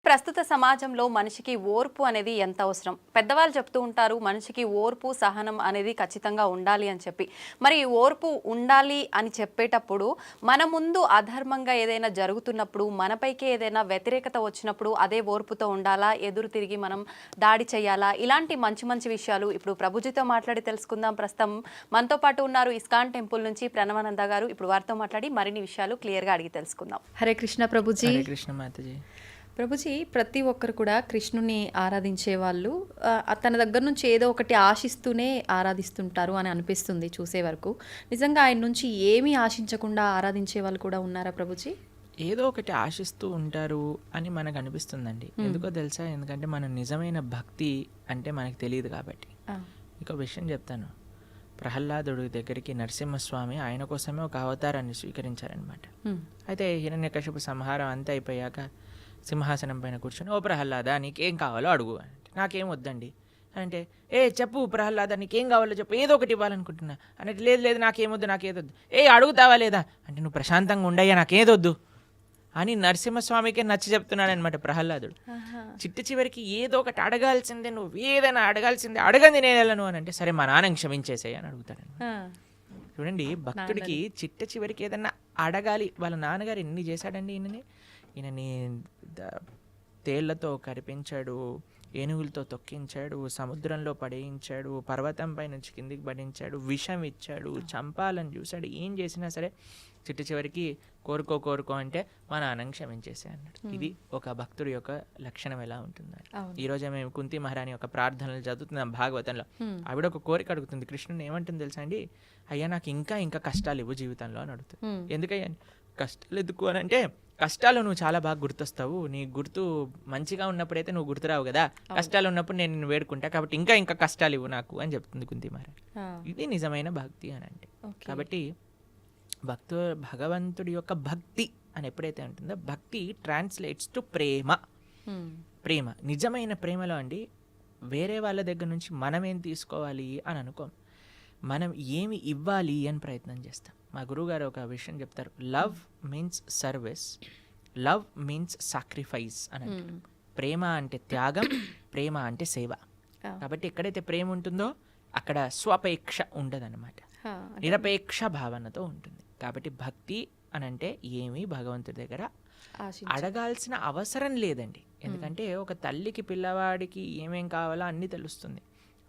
ప్రస్తుత సమాజంలో మనిషికి ఓర్పు అనేది ఎంత అవసరం? పెద్దవాళ్ళు చెప్తూ ఉంటారు మనిషికి ఓర్పు, సహనం అనేది ఖచ్చితంగా ఉండాలి అని చెప్పి. మరి ఈ ఓర్పు ఉండాలి అని చెప్పేటప్పుడు మన ముందు అధర్మంగా ఏదైనా జరుగుతున్నప్పుడు, మనపైకి ఏదైనా వ్యతిరేకత వచ్చినప్పుడు అదే ఓర్పుతో ఉండాలా? ఎదురు తిరిగి మనం దాడి చేయాలా? ఇలాంటి మంచి మంచి విషయాలు ఇప్పుడు ప్రభుజీతో మాట్లాడి తెలుసుకుందాం. ప్రస్తుతం మనతో పాటు ఉన్నారు ఇస్కాన్ టెంపుల్ నుంచి ప్రణవానంద గారు. ఇప్పుడు వారితో మాట్లాడి మరిన్ని విషయాలు క్లియర్‌గా అడిగి తెలుసుకుందాం. హరే కృష్ణ ప్రభుజీ. హరే కృష్ణ మాతాజీ. ప్రభుజీ, ప్రతి ఒక్కరు కూడా కృష్ణుని ఆరాధించే వాళ్ళు తన దగ్గర నుంచి ఏదో ఒకటి ఆశిస్తూనే ఆరాధిస్తుంటారు అని అనిపిస్తుంది చూసే వరకు. నిజంగా ఆయన నుంచి ఏమీ ఆశించకుండా ఆరాధించే వాళ్ళు కూడా ఉన్నారా ప్రభుజీ? ఏదో ఒకటి ఆశిస్తూ ఉంటారు అని మనకు అనిపిస్తుందండి. ఎందుకో తెలుసా? ఎందుకంటే మన నిజమైన భక్తి అంటే మనకు తెలియదు కాబట్టి. ఇంకో విషయం చెప్తాను. ప్రహ్లాదుడి దగ్గరికి నరసింహస్వామి ఆయన కోసమే ఒక అవతారాన్ని స్వీకరించారనమాట. అయితే హిరణ్యకశిపు సంహారం అంతా అయిపోయాక సింహాసనం పైన కూర్చొని, ఓ ప్రహ్లాద నీకేం కావాలో అడుగు అంటే, నాకేం వద్దండి అంటే, చెప్పు ప్రహ్లాద నీకేం కావాలో చెప్పు, ఏదో ఒకటి ఇవ్వాలనుకుంటున్నా అంటే, లేదు లేదు నాకేమొద్దు నాకేదొద్దు, అడుగుతావా లేదా అంటే, నువ్వు ప్రశాంతంగా ఉండయ్యా నాకేదొద్దు అని నరసింహస్వామికే నచ్చి చెప్తున్నాడనమాట ప్రహ్లాదుడు. చిట్ట చివరికి ఏదో ఒకటి అడగాల్సిందే, నువ్వు ఏదైనా అడగాల్సిందే, అడగంది నేను వెళ్ళను అని అంటే, సరే మా నాన్నని క్షమించేసేయి అని అడుగుతాడు. చూడండి, భక్తుడికి చిట్ట చివరికి ఏదన్నా అడగాలి. వాళ్ళ నాన్నగారు ఎన్ని చేశాడండి ఈయనని తేళ్లతో కరిపించాడు, ఏనుగులతో తొక్కించాడు, సముద్రంలో పడేయించాడు, పర్వతంపై నుంచి కిందికి పడించాడు, విషం ఇచ్చాడు, చంపాలని చూశాడు. ఏం చేసినా సరే చిట్ట చివరికి కోరుకో అంటే మా నాన్నని క్షమించేసే అన్నాడు. ఇది ఒక భక్తుడి యొక్క లక్షణం ఎలా ఉంటుంది. ఈరోజు మేము కుంతి మహారాణి యొక్క ప్రార్థనలు చదువుతున్నాం భాగవతంలో. ఆవిడ ఒక కోరిక అడుగుతుంది కృష్ణుని. ఏమంటుంది తెలుసా అండి? అయ్యా నాకు ఇంకా కష్టాలు ఇవ్వు జీవితంలో అని అడుగుతుంది. ఎందుకయ్యా కష్టాలు ఎందుకు అని అంటే, కష్టాలు నువ్వు చాలా బాగా గుర్తొస్తావు, నీ గుర్తు మంచిగా ఉన్నప్పుడైతే నువ్వు గుర్తురావు కదా, కష్టాలు ఉన్నప్పుడు నేను నిన్ను వేడుకుంటా, కాబట్టి ఇంకా కష్టాలు ఇవ్వు నాకు అని చెప్తుంది కుంతి మహారాణి. ఇది నిజమైన భక్తి అని అంటే. కాబట్టి భగవంతుడి యొక్క భక్తి అని ఎప్పుడైతే ఉంటుందో, భక్తి ట్రాన్స్లేట్స్ టు ప్రేమ. ప్రేమ, నిజమైన ప్రేమలో అండి వేరే వాళ్ళ దగ్గర నుంచి మనం ఏం తీసుకోవాలి అని అనుకోం, మనం ఏమి ఇవ్వాలి అని ప్రయత్నం చేస్తాం. మా గురువుగారు ఒక విషయం చెప్తారు, love means service, love means sacrifice అని అంటారు. ప్రేమ అంటే త్యాగం, ప్రేమ అంటే సేవ. కాబట్టి ఎక్కడైతే ప్రేమ ఉంటుందో అక్కడ స్వపేక్ష ఉండదన్నమాట, నిరపేక్ష భావనతో ఉంటుంది. కాబట్టి భక్తి అని అంటే ఏమీ భగవంతుడి దగ్గర అడగాల్సిన అవసరం లేదండి. ఎందుకంటే ఒక తల్లికి పిల్లవాడికి ఏమేం కావాలో అన్నీ తెలుస్తుంది.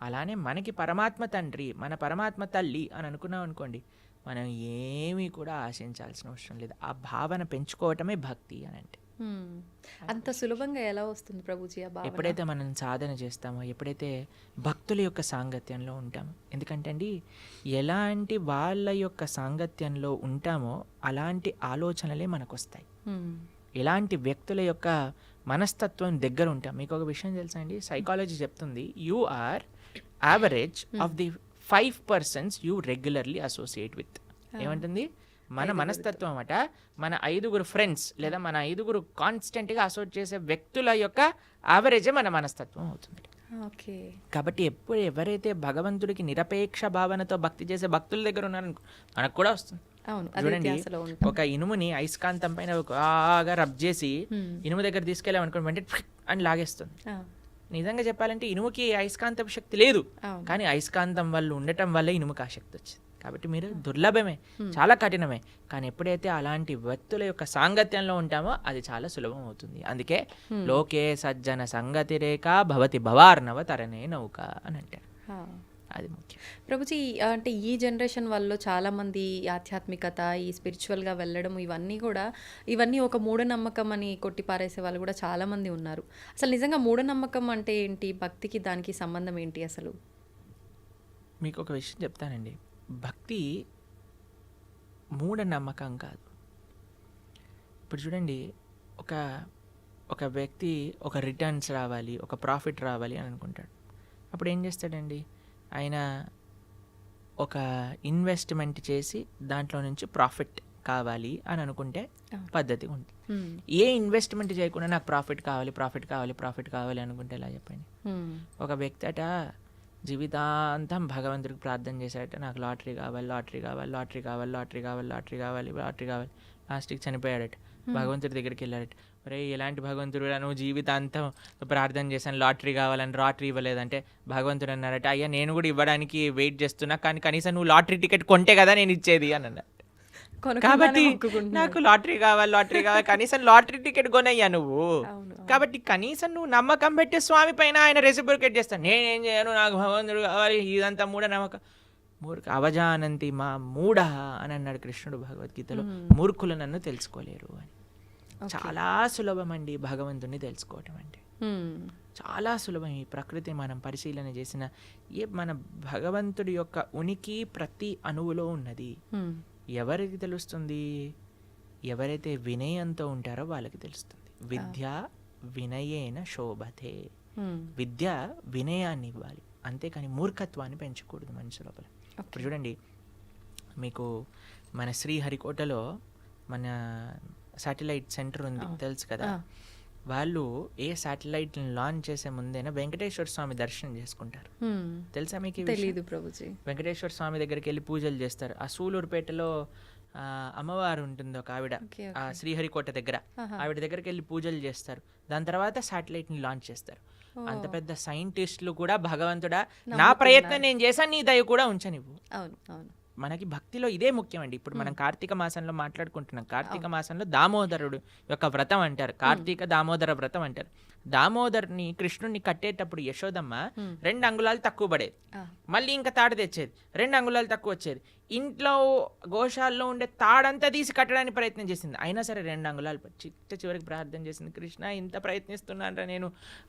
అలానే మనకి పరమాత్మ తండ్రి, మన పరమాత్మ తల్లి అని అనుకున్నాం అనుకోండి, మనం ఏమీ కూడా ఆశించాల్సిన అవసరం లేదు. ఆ భావన పెంచుకోవటమే భక్తి అని అంటే. అంత సులభంగా ఎలా వస్తుంది ప్రభుజీ ఆ భావన? ఎప్పుడైతే మనం సాధన చేస్తామో, ఎప్పుడైతే భక్తుల యొక్క సాంగత్యంలో ఉంటామో. ఎందుకంటే అండి, ఎలాంటి వాళ్ళ యొక్క సాంగత్యంలో ఉంటామో అలాంటి ఆలోచనలే మనకు వస్తాయి. ఎలాంటి వ్యక్తుల యొక్క మనస్తత్వం దగ్గర ఉంటాం. మీకు ఒక విషయం తెలుసా అండి? సైకాలజీ చెప్తుంది, you are average of the 5 persons you regularly associate with. ఏమంటుంది? మన మనస్తత్వం అట మన 5 ఫ్రెండ్స్ లేదా మన 5 కాన్స్టెంట్గా అసోసియేట్ చేసే వ్యక్తుల యొక్క యావరేజే మన మనస్తత్వం అవుతుంది. కాబట్టి ఎవరైతే భగవంతుడికి నిరపేక్ష భావనతో భక్తి చేసే భక్తుల దగ్గర ఉన్నారనుకో, మనకు కూడా వస్తుంది. చూడండి, ఒక ఇనుముని అయస్కాంతం పైన బాగా రబ్ చేసి ఇనుము దగ్గర తీసుకెళ్ళామనుకోండి, వెంటనే అని లాగేస్తుంది. నిజంగా చెప్పాలంటే ఇనుముకి అయస్కాంతం శక్తి లేదు, కానీ అయస్కాంతం వల్ల ఉండటం వల్ల ఇనుముకి ఆ శక్తి వచ్చింది. కాబట్టి మీరు దుర్లభమే, చాలా కఠినమే, కానీ ఎప్పుడైతే అలాంటి వ్యక్తుల యొక్క సాంగత్యంలో ఉంటామో అది చాలా సులభం అవుతుంది. అందుకే లోకే సజ్జన సంగతి రేఖ భవతి భవార్ణవ తరణే నౌక అని అంటారు. అది ముఖ్యం ప్రభుజీ. అంటే ఈ జనరేషన్ వాళ్ళు చాలామంది ఆధ్యాత్మికత, ఈ స్పిరిచువల్గా వెళ్ళడం ఇవన్నీ ఒక మూఢనమ్మకం అని కొట్టిపారేసే వాళ్ళు కూడా చాలామంది ఉన్నారు. అసలు నిజంగా మూఢనమ్మకం అంటే ఏంటి? భక్తికి దానికి సంబంధం ఏంటి అసలు? మీకు ఒక విషయం చెప్తానండి, భక్తి మూఢనమ్మకం కాదు. ఇప్పుడు చూడండి, ఒక వ్యక్తి ఒక రిటర్న్స్ రావాలి, ఒక ప్రాఫిట్ రావాలి అని అనుకుంటాడు. అప్పుడు ఏం చేస్తాడండి? ఆయన ఒక ఇన్వెస్ట్మెంట్ చేసి దాంట్లో నుంచి ప్రాఫిట్ కావాలి అని అనుకుంటే పద్ధతి ఉంటుంది. ఏ ఇన్వెస్ట్మెంట్ చేయకుండా నాకు ప్రాఫిట్ కావాలి అనుకుంటే ఎలా చెప్పండి? ఒక వ్యక్తి అట జీవితాంతం భగవంతుడికి ప్రార్థన చేశాడట, నాకు లాటరీ కావాలి, లాస్ట్కి చనిపోయాడట. భగవంతుడి దగ్గరికి వెళ్ళారట. ఒరే ఎలాంటి భగవంతుడు నువ్వు జీవితాంతం ప్రార్థన చేశాను లాటరీ కావాలని లాటరీ ఇవ్వలేదంటే భగవంతుడు అన్నారట, అయ్యా నేను కూడా ఇవ్వడానికి వెయిట్ చేస్తున్నా, కానీ కనీసం నువ్వు లాటరీ టికెట్ కొంటే కదా నేను ఇచ్చేది అని అన్నారు. కాబట్టి నాకు లాటరీ కావాలి కనీసం లాటరీ టికెట్ కొనయ్యా నువ్వు. కాబట్టి కనీసం నువ్వు నమ్మకం పెట్టే స్వామి పైన ఆయన రెసిప్రికేట్ చేస్తాను. నేనేం చేయను, నాకు భగవంతుడు కావాలి, ఇదంతా మూఢనమ్మకం. అవజానంతి మా మూఢ అని అన్నాడు కృష్ణుడు భగవద్గీతలో. మూర్ఖులు నన్ను తెలుసుకోలేరు అని. చాలా సులభం అండి భగవంతుడిని తెలుసుకోవటం అంటే, చాలా సులభం. ఈ ప్రకృతిని మనం పరిశీలన చేసిన మన భగవంతుడి యొక్క ఉనికి ప్రతి అణువులో ఉన్నది. ఎవరికి తెలుస్తుంది? ఎవరైతే వినయంతో ఉంటారో వాళ్ళకి తెలుస్తుంది. విద్య వినయేన శోభతే. విద్య వినయాన్ని ఇవ్వాలి, అంతేకాని మూర్ఖత్వాన్ని పెంచకూడదు మనిషి లోపల. ఇప్పుడు చూడండి, మీకు మన శ్రీహరికోటలో మన శాటిలైట్ సెంటర్ ఉంది తెలుసు కదా. వాళ్ళు ఏ శాటిలైట్ లాంచ్ చేసే ముందేనా వెంకటేశ్వర స్వామి దర్శనం చేసుకుంటారు. తెలుసా మీకు? తెలీదు ప్రభుజీ. వెంకటేశ్వర స్వామి దగ్గరికి వెళ్ళి పూజలు చేస్తారు. ఆ సూలూరుపేటలో అమ్మవారు ఉంటుంది ఒక ఆవిడ, ఆ శ్రీహరికోట దగ్గర, ఆవిడ దగ్గరికి వెళ్ళి పూజలు చేస్తారు. దాని తర్వాత శాటిలైట్ ని లాంచ్ చేస్తారు. అంత పెద్ద సైంటిస్టులు కూడా భగవంతుడా నా ప్రయత్నం నేను చేశాను, నీ దయ కూడా ఉంచనివ్వు. మనకి భక్తిలో ఇదే ముఖ్యం అండి. ఇప్పుడు మనం కార్తీక మాసంలో మాట్లాడుకుంటున్నాం. కార్తీక మాసంలో దామోదరుడు యొక్క వ్రతం అంటారు, కార్తీక దామోదర వ్రతం అంటారు. దామోదర్ని కృష్ణుడిని కట్టేటప్పుడు యశోదమ్మ 2 అంగుళాలు తక్కువ పడేది, మళ్ళీ ఇంకా తాడు తెచ్చేది, 2 అంగుళాలు తక్కువ వచ్చేది. ఇంట్లో గోశాలలో ఉండే తాడంతా తీసి కట్టడానికి ప్రయత్నం చేసింది, అయినా సరే 2 అంగుళాలు చివరికి ప్రార్థన చేసింది, కృష్ణ ఇంత ప్రయత్నిస్తున్నానరా నేను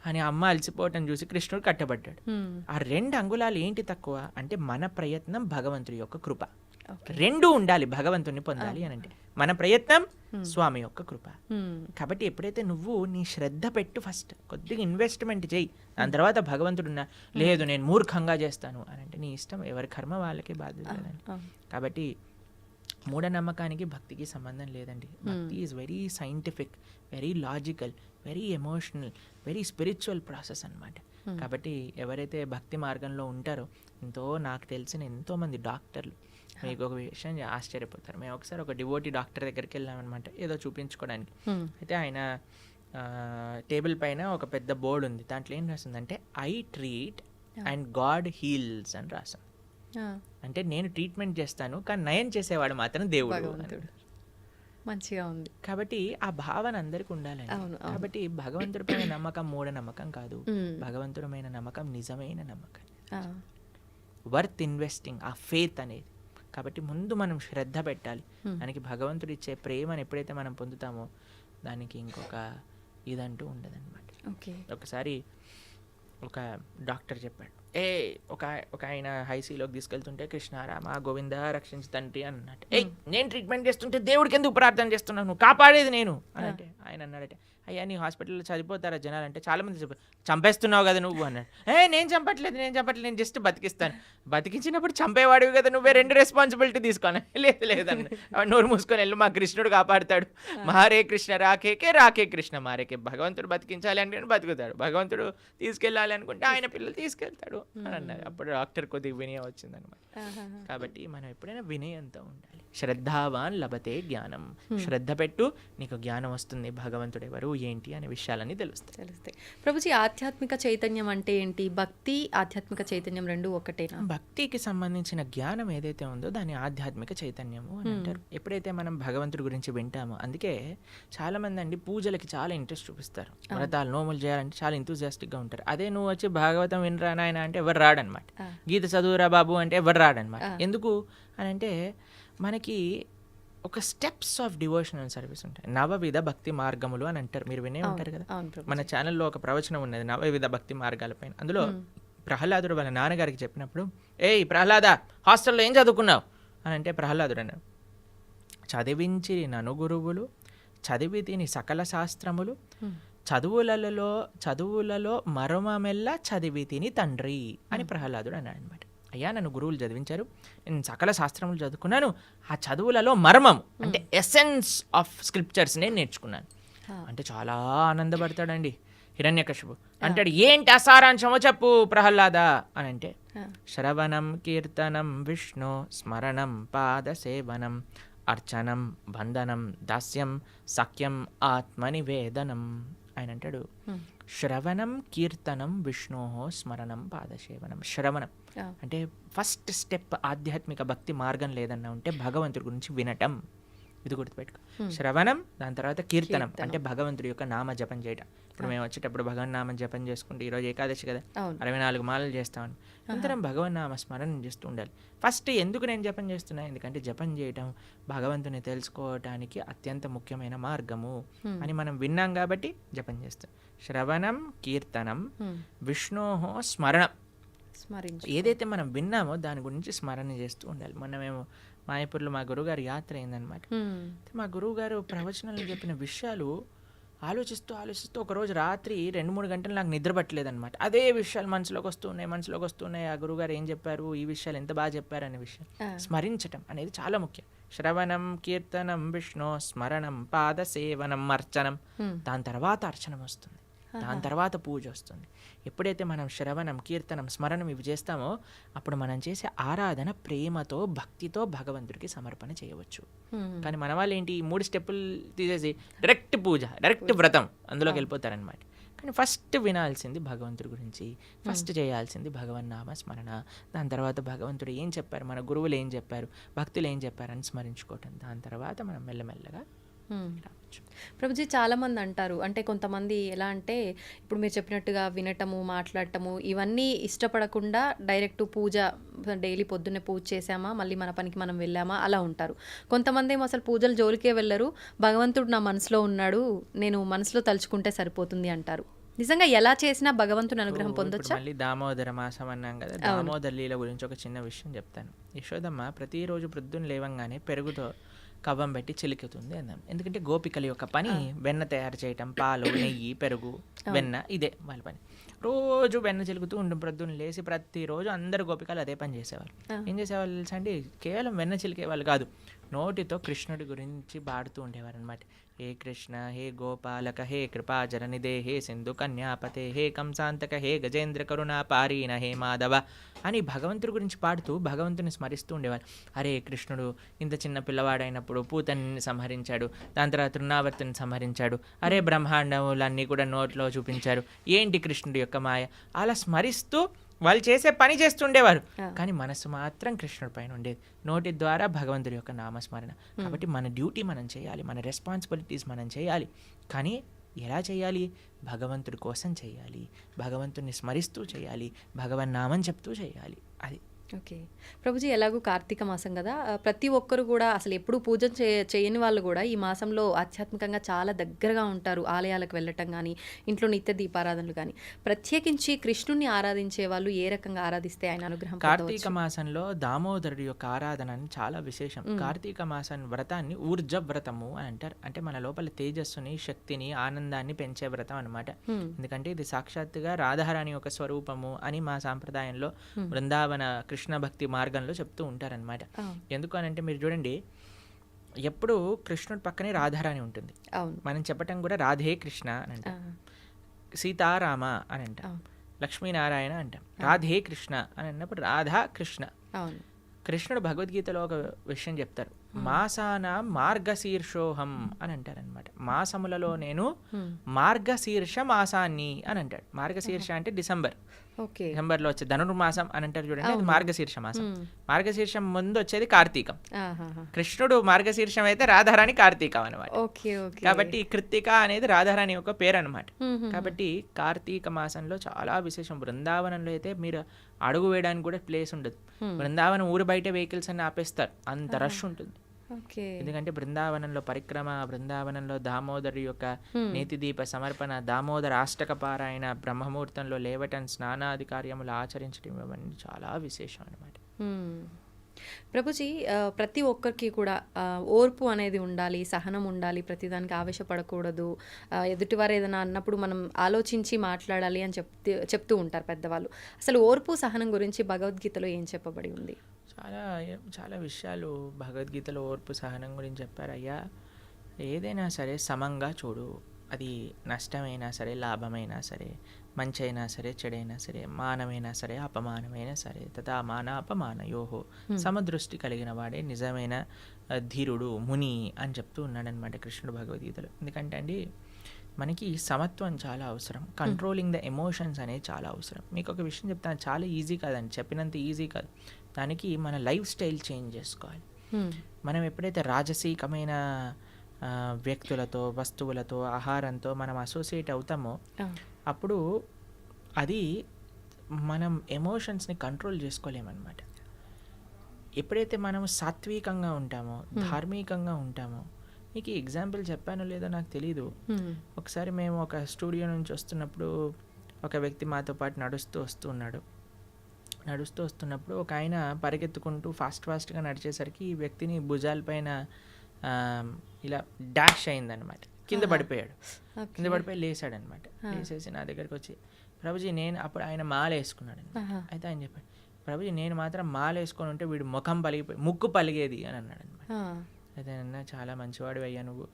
అని. అమ్మ అలసిపోవటం చూసి కృష్ణుడు కట్టబడ్డాడు. ఆ 2 అంగుళాలు ఏంటి తక్కువ అంటే మన ప్రయత్నం, భగవంతుడి యొక్క కృప. 2 ఉండాలి భగవంతుని పొందాలి అని అంటే. మన ప్రయత్నం, స్వామి యొక్క కృప. కాబట్టి ఎప్పుడైతే నువ్వు నీ శ్రద్ధ పెట్టు, ఫస్ట్ కొద్దిగా ఇన్వెస్ట్మెంట్ చేయి, దాని తర్వాత భగవంతుడు లేదు నేను మూర్ఖంగా చేస్తాను అని అంటే నీ ఇష్టం, ఎవరి కర్మ వాళ్ళకే బాధ్యత లేదండి. కాబట్టి మూఢనమ్మకానికి భక్తికి సంబంధం లేదండి. భక్తి is very scientific, very logical, very emotional, very spiritual process అన్నమాట. కాబట్టి ఎవరైతే భక్తి మార్గంలో ఉంటారో, నాకు తెలిసిన ఎంతోమంది డాక్టర్లు, మీకు ఒక విషయం ఆశ్చర్యపోతారు. మేము ఒకసారి ఒక డివోటీ డాక్టర్ దగ్గరికి వెళ్ళామన్నమాట, ఏదో చూపించుకోవడానికి. అయితే ఆయన టేబుల్ పైన ఒక పెద్ద బోర్డు ఉంది, దాంట్లో ఏం రాసిందంటే I treat and God heals అని రాసాం. అంటే నేను ట్రీట్మెంట్ చేస్తాను కానీ నయం చేసేవాడు మాత్రం దేవుడు. మంచిగా ఉంది. కాబట్టి ఆ భావన అందరికి ఉండాలండి. కాబట్టి భగవంతుడిపైన నమ్మకం మూఢనమ్మకం కాదు, భగవంతుడమైన నమ్మకం నిజమైన నమ్మకం, వర్త్ ఇన్వెస్టింగ్, ఆ ఫెయిత్ అనేది. కాబట్టి ముందు మనం శ్రద్ధ పెట్టాలి. మనకి భగవంతుడు ఇచ్చే ప్రేమను ఎప్పుడైతే మనం పొందుతామో దానికి ఇంకొక ఇదంటూ ఉండదన్నమాట. ఒకసారి ఒక డాక్టర్ చెప్పాడు, ఒక ఆయన హైసీలోకి తీసుకెళ్తుంటే కృష్ణారామ గోవింద రక్షించి తండ్రి అన్నట్టు, నేను ట్రీట్మెంట్ చేస్తుంటే దేవుడికి ఎందుకు ప్రార్థన చేస్తున్నావు, నువ్వు కాపాడేది నేను అని అంటే ఆయన అన్నాడట, అయ్యా నీ హాస్పిటల్లో చనిపోతారా జనాలు అంటే చాలా మంది చంపేస్తున్నావు కదా నువ్వు అన్నాడు. నేను చంపట్లేదు, నేను జస్ట్ బతికిస్తాను. బతికించినప్పుడు చంపేవాడివి కదా నువ్వే, 2 రెస్పాన్సిబిలిటీ తీసుకోను. లేదన్న నోరు మూసుకొని వెళ్ళు, మా కృష్ణుడు కాపాడుతాడు. మారే కృష్ణ రాకే కృష్ణ మారేకే. భగవంతుడు బతికించాలి అంటే బతుకుతాడు, భగవంతుడు తీసుకెళ్ళాలి అనుకుంటే ఆయన పిల్లలు తీసుకెళ్తాడు అని అన్నారు. అప్పుడు డాక్టర్ కొద్దిగా వినయం వచ్చిందనమాట. కాబట్టి మనం ఎప్పుడైనా వినయంతో ఉండాలి. శ్రద్ధావాన్ లభతే జ్ఞానం. శ్రద్ధ పెట్టు, నీకు జ్ఞానం వస్తుంది, భగవంతుడు ఎవరు ఏంటి అనే విషయాలన్నీ తెలుస్తాయి. ప్రభుజీ, ఆధ్యాత్మిక చైతన్యం అంటే ఏంటి? భక్తి ఆధ్యాత్మిక చైతన్యం 2 ఒకటేనా? భక్తికి సంబంధించిన జ్ఞానం ఏదైతే ఉందో దాన్ని ఆధ్యాత్మిక చైతన్యము అని అంటారు. ఎప్పుడైతే మనం భగవంతుడి గురించి వింటామో, అందుకే చాలా మంది అండి పూజలకి చాలా ఇంట్రెస్ట్ చూపిస్తారు, వ్రతాలు నోములు చేయాలంటే చాలా ఎంతూజియాస్టిక్ గా ఉంటారు. అదే నువ్వు వచ్చి భాగవతం వినరా నాయన అంటే ఎవరు రాడనమాట, గీత చదువురా బాబు అంటే ఎవరు రాడనమాట. ఎందుకు అని అంటే మనకి ఒక స్టెప్స్ ఆఫ్ డివోషనల్ సర్వీస్ ఉంటాయి. 9 భక్తి మార్గములు అని అంటారు, మీరు వినే ఉంటారు కదా. మన ఛానల్లో ఒక ప్రవచనం ఉన్నది 9 భక్తి మార్గాలపైన. అందులో ప్రహ్లాదుడు వాళ్ళ నాన్నగారికి చెప్పినప్పుడు, ప్రహ్లాద హాస్టల్లో ఏం చదువుకున్నావు అని అంటే ప్రహ్లాదుడు అన్నాడు, చదివించి నను గురువులు చదివి తిని సకల శాస్త్రములు చదువులలో మరొమమెల్ల చదివి తిని తండ్రి అని ప్రహ్లాదుడు అన్నాడు అనమాట. అయ్యా నన్ను గురువులు చదివించారు, నేను సకల శాస్త్రములు చదువుకున్నాను, ఆ చదువులలో మర్మము అంటే ఎసెన్స్ ఆఫ్ స్క్రిప్చర్స్ నేను నేర్చుకున్నాను అంటే చాలా ఆనందపడతాడండి హిరణ్యకశిపు. అంటాడు, ఏంటి అసారాంశమో చెప్పు ప్రహ్లాద అని అంటే, శ్రవణం కీర్తనం విష్ణు స్మరణం పాద సేవనం అర్చనం, బంధనం, దాస్యం, సఖ్యం, ఆత్మనివేదనం. ఆయన అంటాడు, శ్రవణం, కీర్తనం, విష్ణోహో స్మరణం, పాదసేవనం. శ్రవణం అంటే ఫస్ట్ స్టెప్ ఆధ్యాత్మిక భక్తి మార్గం లేదన్నా ఉంటే భగవంతుడి గురించి వినటం. ఇది గుర్తుపెట్టుకో. శ్రవణం, దాని తర్వాత కీర్తనం అంటే భగవంతుడి యొక్క నామ జపం చేయటం. ఇప్పుడు మేము వచ్చేటప్పుడు భగవన్ నామ జపం చేసుకుంటే, ఈరోజు ఏకాదశి కదా, 64 మాలలు చేస్తామని, అందరం భగవన్ నామ స్మరణ చేస్తూ ఉండాలి. ఫస్ట్ ఎందుకు నేను జపం చేస్తున్నా? ఎందుకంటే జపం చేయటం భగవంతుని తెలుసుకోవటానికి అత్యంత ముఖ్యమైన మార్గము అని మనం విన్నాం కాబట్టి జపం చేస్తాం. శ్రవణం, కీర్తనం, విష్ణోహో స్మరణం. ఏదైతే మనం విన్నామో దాని గురించి స్మరణ చేస్తూ ఉండాలి. మనమేమో మాయపూర్లో మా గురువుగారి యాత్ర అయిందనమాట. మా గురువుగారు ప్రవచనాలు చెప్పిన విషయాలు ఆలోచిస్తూ ఒకరోజు రాత్రి 2-3 గంటలు నాకు నిద్ర పట్టలేదనమాట. అదే విషయాలు మనసులోకి వస్తున్నాయి. ఆ గురువుగారు ఏం చెప్పారు, ఈ విషయాలు ఎంత బాగా చెప్పారు అనే విషయం స్మరించటం అనేది చాలా ముఖ్యం. శ్రవణం, కీర్తనం, విష్ణు స్మరణం, పాద సేవనం, అర్చనం. దాని తర్వాత అర్చనం వస్తుంది, దాని తర్వాత పూజ వస్తుంది. ఎప్పుడైతే మనం శ్రవణం, కీర్తనం, స్మరణం ఇవి చేస్తామో అప్పుడు మనం చేసే ఆరాధన ప్రేమతో, భక్తితో భగవంతుడికి సమర్పణ చేయవచ్చు. కానీ మన వాళ్ళు ఏంటి, ఈ 3 స్టెప్పులు తీసేసి డైరెక్ట్ పూజ, డైరెక్ట్ వ్రతం అందులోకి వెళ్ళిపోతారనమాట. కానీ ఫస్ట్ వినాల్సింది భగవంతుడి గురించి, ఫస్ట్ చేయాల్సింది భగవన్నామ స్మరణ. దాని తర్వాత భగవంతుడు ఏం చెప్పారు, మన గురువులు ఏం చెప్పారు, భక్తులు ఏం చెప్పారని స్మరించుకోవటం. దాని తర్వాత మనం మెల్లమెల్లగా రావచ్చు. ప్రభుజీ, చాలామంది అంటారు, అంటే కొంతమంది ఎలా అంటే ఇప్పుడు మీరు చెప్పినట్టుగా వినటము, మాట్లాడటము ఇవన్నీ ఇష్టపడకుండా డైరెక్ట్ పూజ, డైలీ పొద్దున్నే పూజ చేసామా మళ్ళీ మన పనికి మనం వెళ్ళామా అలా ఉంటారు. కొంతమంది ఏమో అసలు పూజలు జోలికే వెళ్ళరు, భగవంతుడు నా మనసులో ఉన్నాడు, నేను మనసులో తలుచుకుంటే సరిపోతుంది అంటారు. నిజంగా ఎలా చేసినా భగవంతుని అనుగ్రహం పొందొచ్చా? మళ్ళీ దామోదర మాసం అన్నాం కదా, దామోదర లీల గురించి ఒక చిన్న విషయం చెప్తాను. యశోదమ్మ ప్రతిరోజు ప్రొద్దున లేవంగానే పెరుగుతో కవ్వం పెట్టి చిలుకుతుంది అన్నాం. ఎందుకంటే గోపికల యొక్క పని వెన్న తయారు చేయటం, పాలు, నెయ్యి, పెరుగు, వెన్న, ఇదే వాళ్ళ పని. రోజు వెన్న చిలుకుతూ ఉంటుంది. ప్రొద్దున లేచి ప్రతిరోజు అందరు గోపికలు అదే పని చేసేవాళ్ళు. ఏం చేసేవాళ్ళు తెలుసా అండి, కేవలం వెన్న చిలికేవాళ్ళు కాదు, నోటితో కృష్ణుడి గురించి పాడుతూ ఉండేవారు అనమాట. హే కృష్ణ, హే గోపాలక, హే కృపాజననిదే, హే సింధు కన్యాపతే, హే కంసాంతక, హే గజేంద్ర కరుణా పారీణ, హే మాధవ అని భగవంతుడి గురించి పాడుతూ భగవంతుని స్మరిస్తూ ఉండేవారు. అరే కృష్ణుడు ఇంత చిన్న పిల్లవాడైనప్పుడు పూతని సంహరించాడు, దాని తర్వాత తృణావర్తిని సంహరించాడు, అరే బ్రహ్మాండములన్నీ కూడా నోట్లో చూపించారు, ఏంటి కృష్ణుడి యొక్క మాయ, అలా స్మరిస్తూ వాళ్ళు చేసే పని చేస్తుండేవారు. కానీ మనసు మాత్రం కృష్ణుడి పైన ఉండేది, నోటి ద్వారా భగవంతుడి యొక్క నామస్మరణ. కాబట్టి మన డ్యూటీ మనం చేయాలి, మన రెస్పాన్సిబిలిటీస్ మనం చేయాలి. కానీ ఎలా చేయాలి? భగవంతుడి కోసం చేయాలి, భగవంతుడిని స్మరిస్తూ చేయాలి, భగవన్ నామం చెప్తూ చేయాలి. అది ఓకే ప్రభుజీ, ఎలాగో కార్తీక మాసం కదా, ప్రతి ఒక్కరు కూడా అసలు ఎప్పుడు పూజ చేయని వాళ్ళు కూడా ఈ మాసంలో ఆధ్యాత్మికంగా చాలా దగ్గరగా ఉంటారు. ఆలయాలకు వెళ్ళటం కానీ, ఇంట్లో నిత్య దీపారాధనలు కానీ. ప్రత్యేకించి కృష్ణుని ఆరాధించే వాళ్ళు ఏ రకంగా ఆరాధిస్తే ఆయన అనుగ్రహం? కార్తీక మాసంలో దామోదరుడి యొక్క ఆరాధన చాలా విశేషం. కార్తీక మాసం వ్రతాన్ని ఊర్జ వ్రతము అని అంటారు. అంటే మన లోపల తేజస్సుని, శక్తిని, ఆనందాన్ని పెంచే వ్రతం అనమాట. ఎందుకంటే ఇది సాక్షాత్తుగా రాధారాణి యొక్క స్వరూపము అని మా సాంప్రదాయంలో బృందావన కృష్ణ భక్తి మార్గంలో చెప్తూ ఉంటారనమాట. ఎందుకు అని అంటే మీరు చూడండి, ఎప్పుడు కృష్ణుడి పక్కనే రాధారాణి ఉంటుంది. మనం చెప్పటం కూడా రాధే కృష్ణ అని అంటాం, సీతారామ అని అంటాం, లక్ష్మీనారాయణ అంటాం. రాధే కృష్ణ అని అన్నప్పుడు రాధా కృష్ణ. కృష్ణుడు భగవద్గీతలో ఒక విషయం చెప్తారు, మాసాన మార్గశీర్షోహం అని అంటారనమాట. మాసములలో నేను మార్గశీర్ష మాసాన్ని అని అంటాడు. మార్గశీర్ష అంటే డిసెంబర్, డిసెంబర్లో వచ్చే ధనుర్మాసం అని అంటారు చూడండి, అది మార్గశీర్ష మాసం. మార్గశీర్షం ముందు వచ్చేది కార్తీకం. కృష్ణుడు మార్గశీర్షం అయితే రాధారాణి కార్తీకం అనమాట. కాబట్టి కృత్తిక అనేది రాధారాణి యొక్క పేరు అనమాట. కాబట్టి కార్తీక మాసంలో చాలా విశేషం. బృందావనంలో అయితే మీరు అడుగు వేయడానికి కూడా ప్లేస్ ఉండదు. బృందావనం ఊరు బయట వెహికల్స్ అన్ని ఆపేస్తారు, అంత రష్ ఉంటుంది. ఎందుకంటే బృందావనంలో పరిక్రమ, బృందావనంలో దామోదరు యొక్క నేతి దీప సమర్పణ, దామోదర అష్టక పారాయణ, బ్రహ్మముహూర్తంలో లేవటం, స్నానాది కార్యములు ఆచరించడం, ఇవన్నీ చాలా విశేషం అనమాట. ప్రభుజీ, ప్రతి ఒక్కరికి కూడా ఓర్పు అనేది ఉండాలి, సహనం ఉండాలి, ప్రతిదానికి ఆవేశపడకూడదు, ఎదుటివారు ఏదైనా అన్నప్పుడు మనం ఆలోచించి మాట్లాడాలి అని చెప్తూ ఉంటారు పెద్దవాళ్ళు. అసలు ఓర్పు సహనం గురించి భగవద్గీతలో ఏం చెప్పబడి ఉంది? చాలా చాలా విషయాలు భగవద్గీతలో ఓర్పు సహనం గురించి చెప్పారు. అయ్యా, ఏదైనా సరే సమంగా చూడు, అది నష్టమైనా సరే, లాభమైనా సరే, మంచి అయినా సరే, చెడైనా సరే, మానమైనా సరే, అపమానమైనా సరే, తథా మాన అపమానయోహో సమదృష్టి కలిగిన వాడే నిజమైన ధీరుడు, ముని అని చెప్తూ ఉన్నాడనమాట కృష్ణుడు భగవద్గీతలో. ఎందుకంటే అండి మనకి సమత్వం చాలా అవసరం, కంట్రోలింగ్ ద ఎమోషన్స్ అనేది చాలా అవసరం. మీకు ఒక విషయం చెప్తాను, చాలా ఈజీ కాదండి, చెప్పినంత ఈజీ కాదు. దానికి మన లైఫ్ స్టైల్ చేంజ్ చేసుకోవాలి. మనం ఎప్పుడైతే రాజసీకమైన వ్యక్తులతో, వస్తువులతో, ఆహారంతో మనం అసోసియేట్ అవుతామో అప్పుడు అది మనం ఎమోషన్స్ని కంట్రోల్ చేసుకోలేమన్నమాట. ఎప్పుడైతే మనం సాత్వికంగా ఉంటామో, ధార్మికంగా ఉంటామో, మీకు ఎగ్జాంపుల్ చెప్పానో లేదో నాకు తెలీదు. ఒకసారి మేము ఒక స్టూడియో నుంచి వస్తున్నప్పుడు ఒక వ్యక్తి మాతో పాటు నడుస్తూ వస్తున్నప్పుడు ఒక ఆయన పరిగెత్తుకుంటూ ఫాస్ట్గా నడిచేసరికి ఈ వ్యక్తిని భుజాలపైన ఇలా డాష్ అయిందనమాట. కింద పడిపోయాడు. కింద పడిపోయి లేసాడనమాట. లేసేసి నా దగ్గరికి వచ్చి, ప్రభుజీ నేను, అప్పుడు ఆయన మాల వేసుకున్నాడు. అయితే ఆయన చెప్పాడు, ప్రభుజీ నేను మాత్రం మాల వేసుకొని ఉంటే వీడు ముక్కు పలిగేది అని అన్నాడు అనమాట. అయితే అన్న చాలా మంచివాడు అయ్యా, నువ్వు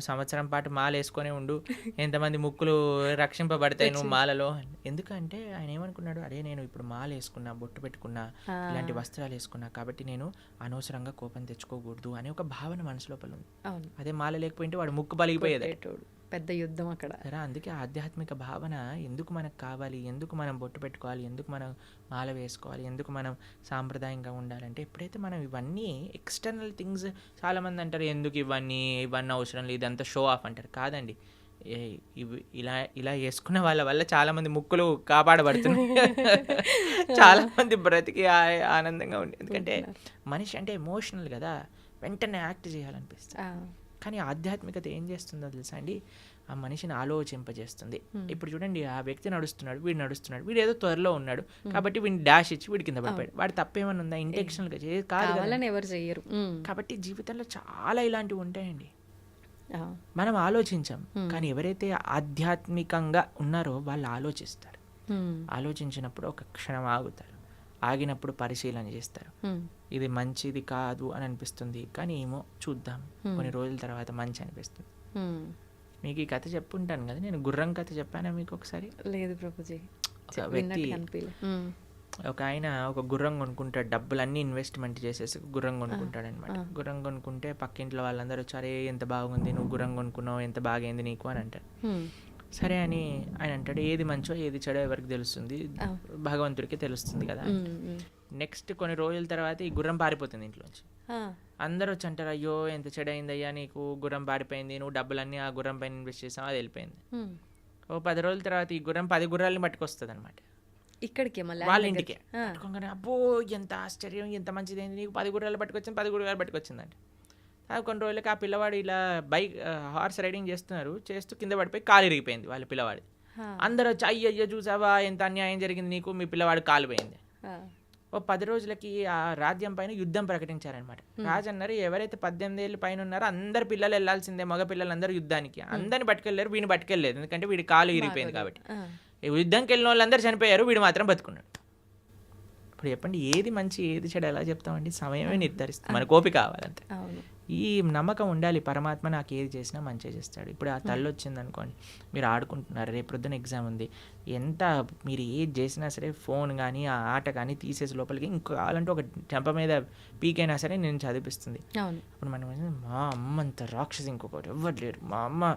సంవత్సరం పాటు మాల వేసుకొని ఉండు, ఎంతమంది ముక్కులు రక్షింపబడతాయి నువ్వు మాలలో. ఎందుకంటే ఆయన ఏమనుకున్నాడు, అరే నేను ఇప్పుడు మాల వేసుకున్నా, బొట్టు పెట్టుకున్నా, ఇలాంటి వస్త్రాలు వేసుకున్నా, కాబట్టి నేను అనవసరంగా కోపం తెచ్చుకోకూడదు అనే ఒక భావన మనసు లోపల ఉంది. అదే మాల లేకపోయింటే వాడు ముక్కు పలిగిపోయేది, పెద్ద యుద్ధం అక్కడ. సరే, అందుకే ఆధ్యాత్మిక భావన ఎందుకు మనకు కావాలి, ఎందుకు మనం బొట్టు పెట్టుకోవాలి, ఎందుకు మనం మాల వేసుకోవాలి, ఎందుకు మనం సాంప్రదాయంగా ఉండాలంటే ఎప్పుడైతే మనం ఇవన్నీ ఎక్స్టర్నల్ థింగ్స్, చాలామంది అంటారు ఎందుకు ఇవన్నీ అవసరం లేదు, ఇదంతా షో ఆఫ్ అంటారు. కాదండి, ఇవి ఇలా వేసుకున్న వాళ్ళ వల్ల చాలామంది ముక్కులు కాపాడబడుతున్నాయి, చాలామంది బ్రతికి ఆనందంగా ఉంది. ఎందుకంటే మనిషి అంటే ఎమోషనల్ కదా, వెంటనే యాక్ట్ చేయాలనిపిస్తుంది. కానీ ఆధ్యాత్మికత ఏం చేస్తుందో తెలుసా అండి, ఆ మనిషిని ఆలోచింపజేస్తుంది. ఇప్పుడు చూడండి, ఆ వ్యక్తి నడుస్తున్నాడు, వీడు ఏదో త్వరలో ఉన్నాడు కాబట్టి వీడిని డాష్ ఇచ్చి వీడి కింద పడిపోయాడు. వాడు తప్పేమన్నా ఉందా? ఇంటెన్షనల్గా కాదు, ఎవరు చెయ్యరు. కాబట్టి జీవితంలో చాలా ఇలాంటివి ఉంటాయండి. మనం ఆలోచించాం, కానీ ఎవరైతే ఆధ్యాత్మికంగా ఉన్నారో వాళ్ళు ఆలోచిస్తారు. ఆలోచించినప్పుడు ఒక క్షణం ఆగుతారు, ఆగినప్పుడు పరిశీలన చేస్తారు. ఇది మంచిది కాదు అని అనిపిస్తుంది, కానీ ఏమో చూద్దాం, కొన్ని రోజుల తర్వాత మంచి అనిపిస్తుంది. మీకు ఈ కథ చెప్పుంటాను కదా, నేను గుర్రం కథ చెప్పానా మీకు ఒకసారి? లేదు ప్రభుజీ. ఒక వ్యక్తి, ఒక ఆయన ఒక గుర్రం కొనుక్కుంటాడు, డబ్బులన్నీ ఇన్వెస్ట్మెంట్ చేసేసి గుర్రం కొనుక్కుంటాడు అనమాట. గుర్రం కొనుక్కుంటే పక్కింట్లో వాళ్ళందరూ వచ్చారే ఎంత బాగుంది, నువ్వు గుర్రం కొనుక్కున్నావు, ఎంత బాగైంది నీకు అని అంటారు. సరే అని ఆయన అంటాడు, ఏది మంచో ఏది చెడో ఎవరికి తెలుస్తుంది, భగవంతుడికి తెలుస్తుంది కదా. నెక్స్ట్ కొన్ని రోజుల తర్వాత ఈ గుర్రం పారిపోతుంది ఇంట్లోంచి. అందరూ వచ్చి అంటారు, అయ్యో ఎంత చెడైందయ్యా నీకు, గుర్రం పారిపోయింది, నువ్వు డబ్బులన్నీ ఆ గుర్రం పైన ఇన్వెస్ట్ చేసావు, అది వెళ్ళిపోయింది. ఓ 10 రోజుల తర్వాత ఈ గుర్రం 10 గుర్రాలని పట్టుకొస్తుంది అనమాట ఇక్కడికి, వాళ్ళ ఇంటికి. పట్టుకోగానే అబ్బో ఎంత ఆశ్చర్యం, ఎంత మంచిదైంది, నీకు 10 గుర్రాలు పట్టుకొచ్చింది, 10 గుర్రాలు పట్టుకొచ్చిందంట. కొన్ని రోజులకి ఆ పిల్లవాడు ఇలా హార్స్ రైడింగ్ చేస్తూ కింద పడిపోయి కాలు ఇరిగిపోయింది వాళ్ళ పిల్లవాడి. అందరూ వచ్చి అయ్యయ్యో చూసావా ఎంత అన్యాయం జరిగింది నీకు, మీ పిల్లవాడు కాలు పోయింది. ఓ 10 రోజులకి ఆ రాజ్యం పైన యుద్ధం ప్రకటించారనమాట. రాజు అన్నారు, ఎవరైతే 18 ఏళ్ళు పైన ఉన్నారో అందరు పిల్లలు వెళ్ళాల్సిందే, మగ పిల్లలందరూ యుద్ధానికి. అందరిని పట్టుకెళ్ళారు, వీడిని పట్టుకెళ్ళలేదు, ఎందుకంటే వీడి కాలు ఇరిగిపోయింది కాబట్టి. యుద్ధంకి వెళ్ళిన వాళ్ళందరూ చనిపోయారు, వీడు మాత్రం బతుకున్నాడు. ఇప్పుడు చెప్పండి, ఏది మంచి ఏది చెడు ఎలా చెప్తామండి? సమయమే నిర్ధారిస్తుంది, మనకు ఓపిక కావాలంటే. ఈ నమ్మకం ఉండాలి, పరమాత్మ నాకు ఏది చేసినా మంచిగా చేస్తాడు. ఇప్పుడు ఆ తల్లి వచ్చింది అనుకోండి, మీరు ఆడుకుంటున్నారు, రేపు ప్రొద్దున ఎగ్జామ్ ఉంది, ఎంత మీరు ఏది చేసినా సరే ఫోన్ కానీ ఆ ఆట కానీ తీసేసి లోపలికి ఇంకో కావాలంటే ఒక చెంప మీద పీకైనా సరే నేను చదివిస్తుంది. అప్పుడు మనం మా అమ్మ అంత రాక్షసి ఇంకొకటి ఎవరు లేరు, మా అమ్మ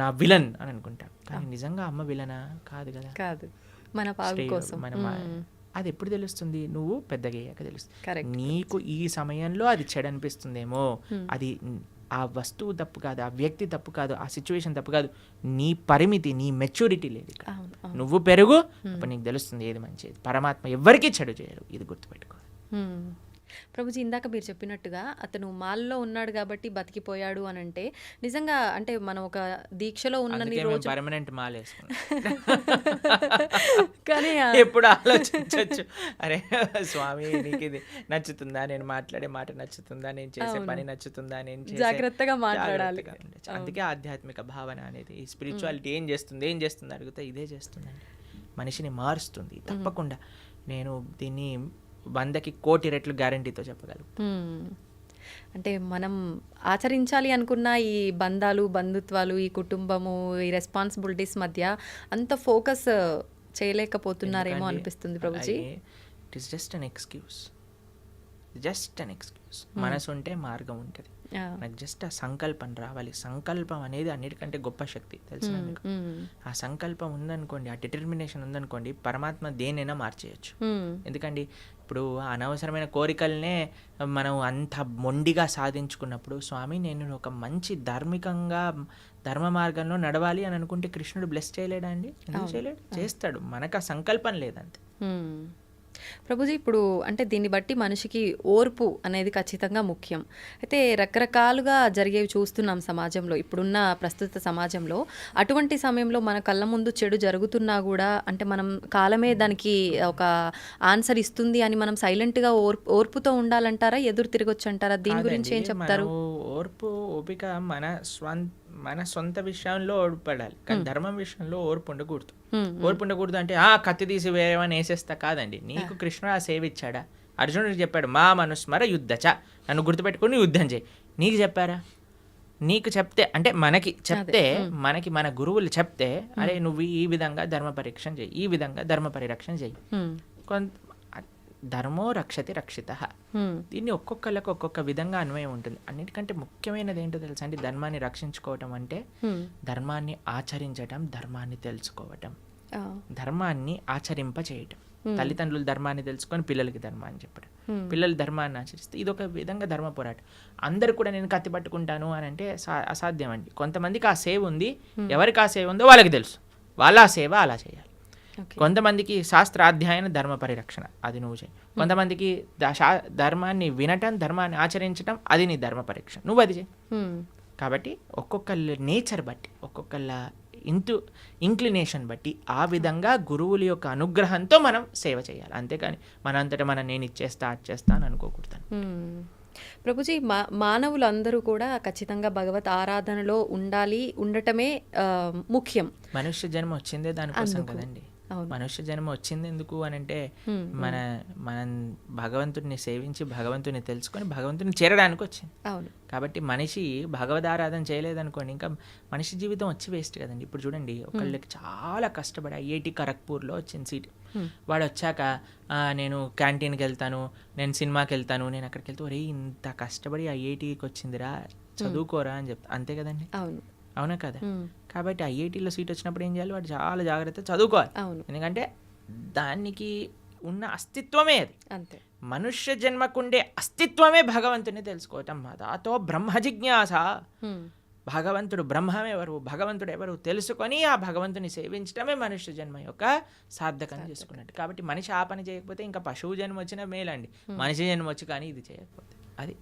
నా విలన్ అని అనుకుంటాం. కానీ నిజంగా అమ్మ విలనా? కాదు కదా, కాదు, మన పాలు కోసం. అది ఎప్పుడు తెలుస్తుంది? నువ్వు పెద్దగా అయ్యాక తెలుస్తుంది. నీకు ఈ సమయంలో అది చెడు అనిపిస్తుందేమో, అది ఆ వస్తువు తప్పు కాదు, ఆ వ్యక్తి తప్పు కాదు, ఆ సిచ్యువేషన్ తప్పు కాదు, నీ పరిమితి, నీ మెచ్యూరిటీ లేదు. నువ్వు పెరుగు, అప్పుడు నీకు తెలుస్తుంది ఏది మంచిది. పరమాత్మ ఎవరికీ చెడు చేయరు, ఇది గుర్తుపెట్టుకో. ప్రభుజీ, ఇందాక మీరు చెప్పినట్టుగా అతను మాల్లో ఉన్నాడు కాబట్టి బతికిపోయాడు అని అంటే, నిజంగా అంటే మనం ఒక దీక్షలో ఉన్నన్ని రోజు పర్మనెంట్ మాల వేసుకున్నాం కానీ ఎప్పుడు ఆలోచించవచ్చు, అరే స్వామి నీకు ఇది నచ్చుతుందా, నేను మాట్లాడే మాట నచ్చుతుందా, నేను చేసే పని నచ్చుతుందా, నేను జాగ్రత్తగా మాట్లాడాలి. అందుకే ఆధ్యాత్మిక భావన అనేది, ఈ స్పిరిచువాలిటీ ఏం చేస్తుంది అడిగితే ఇదే చేస్తుందండి, మనిషిని మారుస్తుంది తప్పకుండా. నేను దీన్ని 100కి 1,000,000 రెట్లు గ్యారంటీతో చెప్పగలను. అంటే మనం ఆచరించాలి అనుకున్న ఈ బంధాలు, బంధుత్వాలు, ఈ కుటుంబము, ఈ రెస్పాన్సిబిలిటీస్ మధ్య అంత ఫోకస్ చేయలేకపోతున్నారేమో అనిపిస్తుంది Prabhuji. It is just an excuse, మనసు ఉంటే మార్గం ఉంటుంది. నాకు జస్ట్ ఆ సంకల్పం రావాలి. సంకల్పం అనేది అన్నిటికంటే గొప్ప శక్తి, తెలిసిన మీకు. ఆ సంకల్పం ఉందనుకోండి, ఆ డిటర్మినేషన్ ఉందనుకోండి, పరమాత్మ దేనైనా మార్చేయచ్చు. ఎందుకండి ఇప్పుడు అనవసరమైన కోరికలనే మనం అంత మొండిగా సాధించుకున్నప్పుడు, స్వామి నేను ఒక మంచి ధార్మికంగా ధర్మ మార్గంలో నడవాలి అని అనుకుంటే కృష్ణుడు బ్లెస్ చేయలేడా అండి? ఎందుకు చేయలేడు? చేస్తాడు. మనకు ఆ సంకల్పం లేదంతే. ప్రభుజీ, ఇప్పుడు అంటే దీన్ని బట్టి మనిషికి ఓర్పు అనేది ఖచ్చితంగా ముఖ్యం. అయితే రకరకాలుగా జరిగేవి చూస్తున్నాం సమాజంలో, ఇప్పుడున్న ప్రస్తుత సమాజంలో. అటువంటి సమయంలో మన కళ్ళ ముందు చెడు జరుగుతున్నా కూడా అంటే మనం కాలమే దానికి ఒక ఆన్సర్ ఇస్తుంది అని మనం సైలెంట్గా ఓర్పుతో ఉండాలంటారా, ఎదురు తిరగొచ్చు అంటారా? దీని గురించి ఏం చెప్తారు? ఓర్పు, ఓపిక మన సొంత విషయంలో ఓడిపడాలి, కానీ ధర్మం విషయంలో ఓర్పు ఉండకూడదు. ఓర్పు ఉండకూడదు అంటే కత్తి తీసి వేరేవని వేసేస్తా కాదండి. నీకు కృష్ణుడు ఆ సేవ ఇచ్చాడా? అర్జునుడికి చెప్పాడు, మా మనుస్మర యుద్ధచ, నన్ను గుర్తుపెట్టుకుని యుద్ధం చేయి. నీకు చెప్పారా? నీకు చెప్తే అంటే మనకి చెప్తే, మన గురువులు చెప్తే, అరే నువ్వు ఈ విధంగా ధర్మ పరీక్షణ చేయి, ఈ విధంగా ధర్మ పరిరక్షణ చేయి. ధర్మో రక్షతి రక్షిత. దీన్ని ఒక్కొక్కళ్ళకి ఒక్కొక్క విధంగా అన్వయం ఉంటుంది. అన్నిటికంటే ముఖ్యమైనది ఏంటో తెలుసా అండి? ధర్మాన్ని రక్షించుకోవటం అంటే ధర్మాన్ని ఆచరించటం, ధర్మాన్ని తెలుసుకోవటం, ధర్మాన్ని ఆచరింప చేయటం. తల్లిదండ్రులు ధర్మాన్ని తెలుసుకొని పిల్లలకి ధర్మాన్ని చెప్పడం, పిల్లలు ధర్మాన్ని ఆచరిస్తే ఇది ఒక విధంగా ధర్మ పోరాటం. అందరు కూడా నేను కత్తి పట్టుకుంటాను అని అంటే అసాధ్యం అండి. కొంతమందికి ఆ సేవ ఉంది, ఎవరికి ఆ సేవ ఉందో వాళ్ళకి తెలుసు, వాళ్ళ ఆ సేవ అలా చేయాలి. కొంతమందికి శాస్త్రాధ్యాయన ధర్మ పరిరక్షణ, అది నువ్వు చేయి. కొంతమందికి ధర్మాన్ని వినటం, ధర్మాన్ని ఆచరించటం, అది నీ ధర్మ పరీక్ష, నువ్వు అది చేయి. కాబట్టి ఒక్కొక్కళ్ళ నేచర్ బట్టి, ఒక్కొక్కళ్ళ ఇంక్లినేషన్ బట్టి ఆ విధంగా గురువుల యొక్క అనుగ్రహంతో మనం సేవ చేయాలి. అంతేకాని మనంతటా నేను ఇచ్చేస్తా అది చేస్తా అని అనుకోకూడదు. ప్రభుజీ, మానవులందరూ కూడా ఖచ్చితంగా భగవత్ ఆరాధనలో ఉండటమే ముఖ్యం. మనుష్య జన్మ వచ్చిందే దానికోసం కదండి. మనుష్య జన్మ వచ్చింది ఎందుకు అని అంటే మనం భగవంతుడిని సేవించి భగవంతుని తెలుసుకొని భగవంతుని చేరడానికి వచ్చింది. కాబట్టి మనిషి భగవదారాధన చేయలేదనుకోండి, ఇంకా మనిషి జీవితం వచ్చి వేస్ట్ కదండి. ఇప్పుడు చూడండి, ఒకళ్ళకి చాలా కష్టపడి ఐఐటి ఖరగ్పూర్లో వచ్చింది సీట్. వాడు వచ్చాక నేను క్యాంటీన్కి వెళ్తాను, నేను సినిమాకి వెళ్తాను, నేను అక్కడికి వెళ్తే ఒరే ఇంత కష్టపడి ఐఐటికి వచ్చిందిరా, చదువుకోరా అని చెప్తా. అంతే కదండి, అవునా కదా? కాబట్టి ఐఐటీలో సీట్ వచ్చినప్పుడు ఏం చేయాలి? వాడు చాలా జాగ్రత్త చదువుకోవాలి. ఎందుకంటే దానికి ఉన్న అస్తిత్వమే అది. అంతే, మనుష్య జన్మకుండే అస్తిత్వమే భగవంతుని తెలుసుకోవటం. దాతో బ్రహ్మ జిజ్ఞాస. భగవంతుడు బ్రహ్మమెవరు, భగవంతుడు ఎవరు తెలుసుకొని ఆ భగవంతుని సేవించడమే మనుష్య జన్మ యొక్క సార్థకం చేసుకున్నట్టు. కాబట్టి మనిషి ఆ పని చేయకపోతే ఇంకా పశువు జన్మ వచ్చిన మేలండి, మనిషి జన్మ వచ్చి కానీ ఇది చేయకపోతే అది.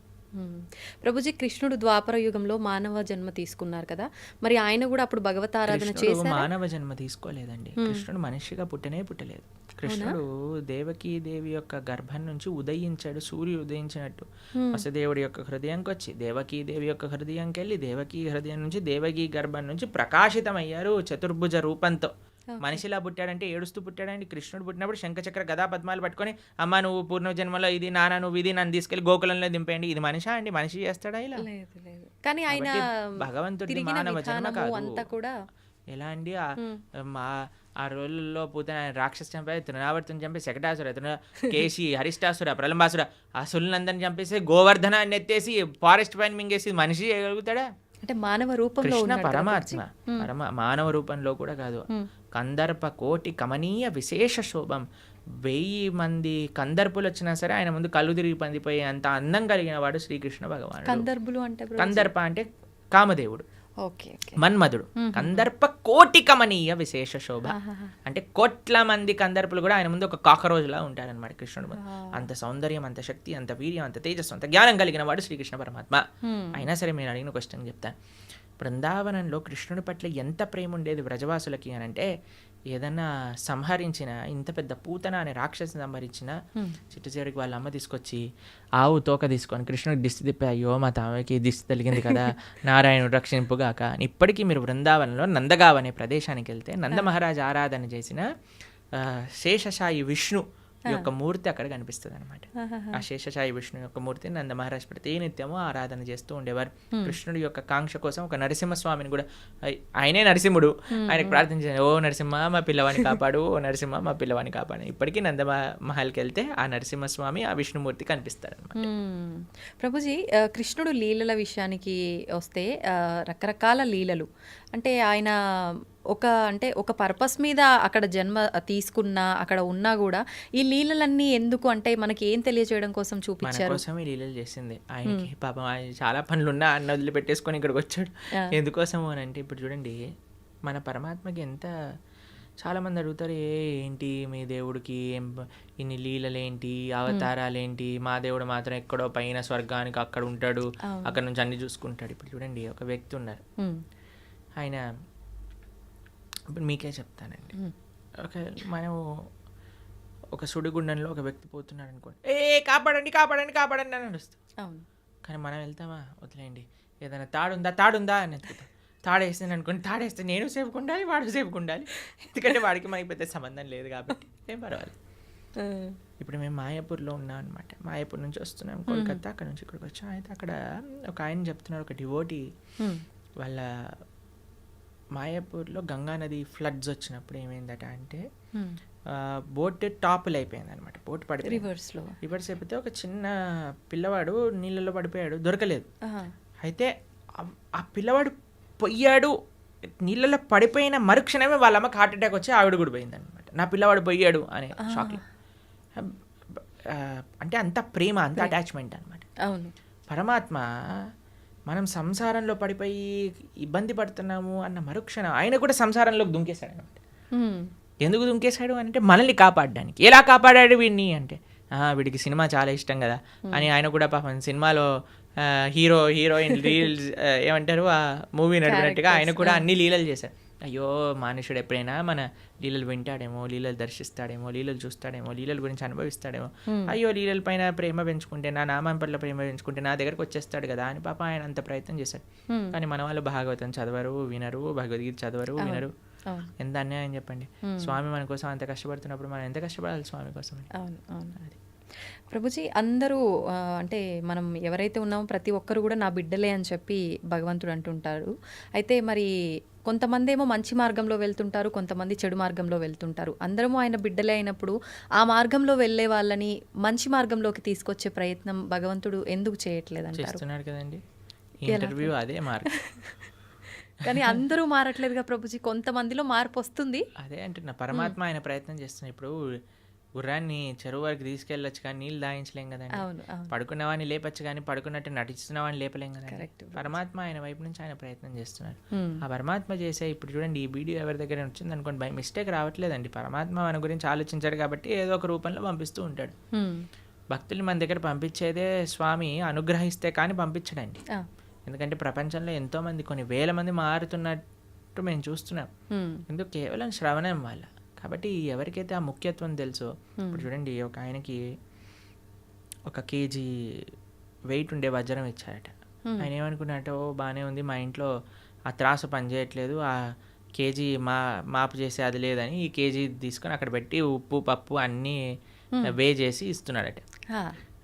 ప్రభుజీ, కృష్ణుడు ద్వాపర యుగంలో మానవ జన్మ తీసుకున్నారు కదా, మరి ఆయన కూడా అప్పుడు భగవతారాధన చేశారా? మానవ జన్మ తీసుకోలేదండి. కృష్ణుడు మనిషిగా పుట్టలేదు. కృష్ణుడు దేవకీ దేవి యొక్క గర్భం నుంచి ఉదయించాడు, సూర్యుడు ఉదయించినట్టు. వసుదేవుడి యొక్క హృదయంకి వచ్చి దేవకీ దేవి యొక్క హృదయంకి వెళ్ళి, దేవకీ హృదయం నుంచి దేవకీ గర్భం నుంచి ప్రకాశితమయ్యారు చతుర్భుజ రూపంతో. మనిషిలా పుట్టాడంటే ఏడుస్తూ పుట్టాడండి. కృష్ణుడు పుట్టినప్పుడు శంఖచక్ర గదా పద్మాలు పట్టుకొని, అమ్మ నువ్వు పూర్ణజన్మలో ఇది, నాన్న నువ్వు ఇది, నన్ను తీసుకెళ్లి గోకులంలో దింపేయండి. ఇది మనిషా అండి? మనిషి చేస్తాడా ఇలా? కానీ ఆయన భగవంతుడి మానవ జన్మ కాదు. ఎలా అండి? ఆ రోజుల్లో పూతన రాక్షసు చంపేసి, తృణావర్తిని చంపేసి, శకటాసుర, కేసి, హరిష్టాసుర, ప్రలంబాసుర, ఆ సుల్నందని చంపేసి, గోవర్ధన అని ఎత్తేసి ఫారెస్ట్ పైన మింగేసి మనిషి చేయగలుగుతాడా? అంటే మానవ రూపంలో పరమాత్మ మానవ రూపంలో కూడా కాదు. కందర్ప కోటి కమనీయ విశేష శోభం. 1000 మంది కందర్పులు వచ్చినా సరే ఆయన ముందు కళ్ళు తిరిగి పందిపోయి అంత అందం కలిగిన వాడు శ్రీకృష్ణ భగవానుడు. కందర్ప అంటే కామదేవుడు, మన్మధుడు. కందర్ప కోటి కమనీయ విశేష శోభ అంటే కోట్ల మంది కందర్పులు కూడా ఆయన ముందు ఒక కాకరోజులా ఉంటారనమాట కృష్ణుడు ముందు. అంత సౌందర్యం, అంత శక్తి, అంత వీర్యం, అంత తేజస్సు, అంత జ్ఞానం కలిగిన వాడు శ్రీకృష్ణ పరమాత్మ. అయినా సరే నేను అడిగిన క్వశ్చన్ చెప్తాను. బృందావనంలో కృష్ణుడి పట్ల ఎంత ప్రేమ ఉండేది వ్రజవాసులకి అని అంటే, ఏదన్నా సంహరించిన, ఇంత పెద్ద పూతన అనే రాక్షసిని సంహరించిన చిట్టు చివరికి వాళ్ళ అమ్మ తీసుకొచ్చి ఆవు తోక తీసుకొని కృష్ణుడికి దిష్టి తిప్పి, అయ్యో మా తామకి దిష్టి తగిలింది కదా, నారాయణుడు రక్షింపుగాక. ఇప్పటికీ మీరు బృందావనంలో నందగావ్ అనే ప్రదేశానికి వెళ్తే నంద మహారాజ్ ఆరాధన చేసిన శేషశాయి విష్ణు ఈ యొక్క మూర్తి అక్కడ కనిపిస్తుంది అనమాట. ఆ శేషసాయి విష్ణు యొక్క మూర్తిని నంద మహారాజ్ ప్రతి నిత్యము ఆరాధన చేస్తూ ఉండేవారు. కృష్ణుడి యొక్క కాంక్ష కోసం ఒక నరసింహస్వామిని కూడా, ఆయనే నరసింహుడు, ఆయనకు ప్రార్థించారు, ఓ నరసింహ మా పిల్లవాడిని కాపాడు, ఓ నరసింహ మా పిల్లవాడిని కాపాడు. ఇప్పటికీ నంద మహల్కి వెళ్తే ఆ నరసింహస్వామి ఆ విష్ణుమూర్తి కనిపిస్తారు అనమాట. ప్రభుజీ, కృష్ణుడు లీలల విషయానికి వస్తే రకరకాల లీలలు అంటే ఆయన ఒక పర్పస్ మీద అక్కడ జన్మ తీసుకున్నా అక్కడ ఉన్నా కూడా ఈ లీలలన్నీ ఎందుకు అంటే మనకి ఏం తెలియజేయడం కోసం మన చూపించారు? కోసం ఈ లీలలు చేసింది. ఆయనకి పాపం ఆయన చాలా పనులున్నా అన్న వదిలిపెట్టేసుకొని ఇక్కడికి వచ్చాడు. ఎందుకోసం అని అంటే ఇప్పుడు చూడండి, మన పరమాత్మకి ఎంత చాలామంది అడుగుతారు, ఏంటి మీ దేవుడికి ఇన్ని లీలలేంటి, అవతారాలేంటి, మా దేవుడు మాత్రం ఎక్కడో పైన స్వర్గానికి అక్కడ ఉంటాడు, అక్కడ నుంచి అన్ని చూసుకుంటాడు. ఇప్పుడు చూడండి, ఒక వ్యక్తి ఉన్నారు, ఆయన ఇప్పుడు మీకే చెప్తానండి, మనం ఒక సుడిగుండంలో ఒక వ్యక్తి పోతున్నాడు అనుకోండి, కాపాడండి కాపాడండి కాపాడండి అని నడుస్తాం. కానీ మనం వెళ్తామా, వదిలేయండి, ఏదైనా తాడుందా అని ఎత్తుకుతాం. తాడేస్తాను అనుకోండి, తాడేస్తే నేను సేఫ్గా ఉండాలి, వాడు సేఫ్గా ఉండాలి, ఎందుకంటే వాడికి మనకి పెద్ద సంబంధం లేదు కాబట్టి ఏం పర్వాలేదు. ఇప్పుడు మేము మాయాపూర్లో ఉన్నాం అనమాట. మాయాపూర్ నుంచి వస్తున్నాం కోల్కతా, అక్కడ నుంచి ఇక్కడికి వచ్చాం. అయితే అక్కడ ఒక ఆయన చెప్తున్నారు, ఒక డివోటీ వాళ్ళ మాయాపూర్లో గంగా నది ఫ్లడ్స్ వచ్చినప్పుడు ఏమైందట అంటే బోట్ టాపులు అయిపోయింది అనమాట. బోట్ పడిపోయింది, రివర్స్ అయిపోతే ఒక చిన్న పిల్లవాడు నీళ్ళలో పడిపోయాడు, దొరకలేదు. అయితే ఆ పిల్లవాడు పొయ్యాడు, నీళ్ళలో పడిపోయిన మరుక్షణమే వాళ్ళ అమ్మకి హార్ట్ అటాక్ వచ్చి ఆవిడ కూడా పోయింది అనమాట. నా పిల్లవాడు పోయాడు అనే షాక్లో. అంటే అంత ప్రేమ, అంత అటాచ్మెంట్ అనమాట. పరమాత్మ మనం సంసారంలో పడిపోయి ఇబ్బంది పడుతున్నాము అన్న మరుక్షణం ఆయన కూడా సంసారంలోకి దుంకేశాడు అనమాట. ఎందుకు దుంకేశాడు అంటే మనల్ని కాపాడడానికి. ఎలా కాపాడాడు వీడిని అంటే, వీడికి సినిమా చాలా ఇష్టం కదా అని ఆయన కూడా పాపం సినిమాలో హీరోయిన్ లీలలు ఏమంటారు ఆ మూవీ నడిపినట్టుగా ఆయన కూడా అన్ని లీలలు చేశారు. అయ్యో మనుషుడు ఎప్పుడైనా మన లీలలు వింటాడేమో, లీలలు దర్శిస్తాడేమో, లీలలు చూస్తాడేమో, లీలల గురించి అనుభవిస్తాడేమో, అయ్యో లీలల పైన ప్రేమ పెంచుకుంటే, నా నామం పట్ల ప్రేమ పెంచుకుంటే నా దగ్గరకు వచ్చేస్తాడు కదా అని పాప ఆయన అంత ప్రయత్నం చేశాడు. కానీ మన వాళ్ళు భాగవతం చదవరు, వినరు, భగవద్గీత చదవరు, వినరు. ఎంత అన్యాయం చెప్పండి. స్వామి మన కోసం అంత కష్టపడుతున్నప్పుడు మనం ఎంత కష్టపడాలి స్వామి కోసం? అది ప్రభుజీ, అందరూ అంటే మనం ఎవరైతే ఉన్నామో ప్రతి ఒక్కరు కూడా నా బిడ్డలే అని చెప్పి భగవంతుడు అంటుంటారు. అయితే మరి కొంతమంది ఏమో మంచి మార్గంలో వెళ్తుంటారు, కొంతమంది చెడు మార్గంలో వెళ్తుంటారు. అందరము ఆయన బిడ్డలే అయినప్పుడు ఆ మార్గంలో వెళ్ళే వాళ్ళని మంచి మార్గంలోకి తీసుకొచ్చే ప్రయత్నం భగవంతుడు ఎందుకు చేయట్లేదు అంటారు? చేస్తున్నాడు కదండి, ఇంటర్వ్యూ అదే మార్గం. కానీ అందరూ మారట్లేదుగా ప్రభుజీ, కొంతమందిలో మార్పు వస్తుంది. అదే అంటున్నా, పరమాత్మ ఆయన ప్రయత్నం చేస్తున్నాడు. ఇప్పుడు గుర్రాన్ని చెరువు వరకు తీసుకెళ్ళొచ్చు కానీ నీళ్ళు దాయించలేం కదండి. పడుకున్నవాడిని లేపచ్చు కానీ పడుకున్నట్టు నటిస్తున్నవాడిని లేపలేం కదా. పరమాత్మ ఆయన వైపు నుంచి ఆయన ప్రయత్నం చేస్తున్నారు. ఆ పరమాత్మ చేసే, ఇప్పుడు చూడండి ఈ వీడియో ఎవరి దగ్గర వచ్చింది అనుకోండి, బై మిస్టేక్ రావట్లేదండి. పరమాత్మ మన గురించి ఆలోచించాడు కాబట్టి ఏదో ఒక రూపంలో పంపిస్తూ ఉంటాడు. భక్తుల్ని మన దగ్గర పంపించేదే స్వామి అనుగ్రహిస్తే కానీ పంపించడండి. ఎందుకంటే ప్రపంచంలో ఎంతో మంది, కొన్ని వేల మంది మారుతున్నట్టు మేము చూస్తున్నాం. ఎందుకు? కేవలం శ్రవణం వల్ల. కాబట్టి ఎవరికైతే ఆ ముఖ్యత్వం తెలుసో, ఇప్పుడు చూడండి ఒక ఆయనకి 1 kg వెయిట్ ఉండే వజ్రం ఇచ్చారట. ఆయన ఏమనుకున్నట్టు, బాగానే ఉంది, మా ఇంట్లో ఆ త్రాసు పనిచేయట్లేదు, ఆ కేజీ మాపు చేసే అది లేదని ఈ కేజీ తీసుకొని అక్కడ పెట్టి ఉప్పు పప్పు అన్నీ వే చేసి ఇస్తున్నాడట.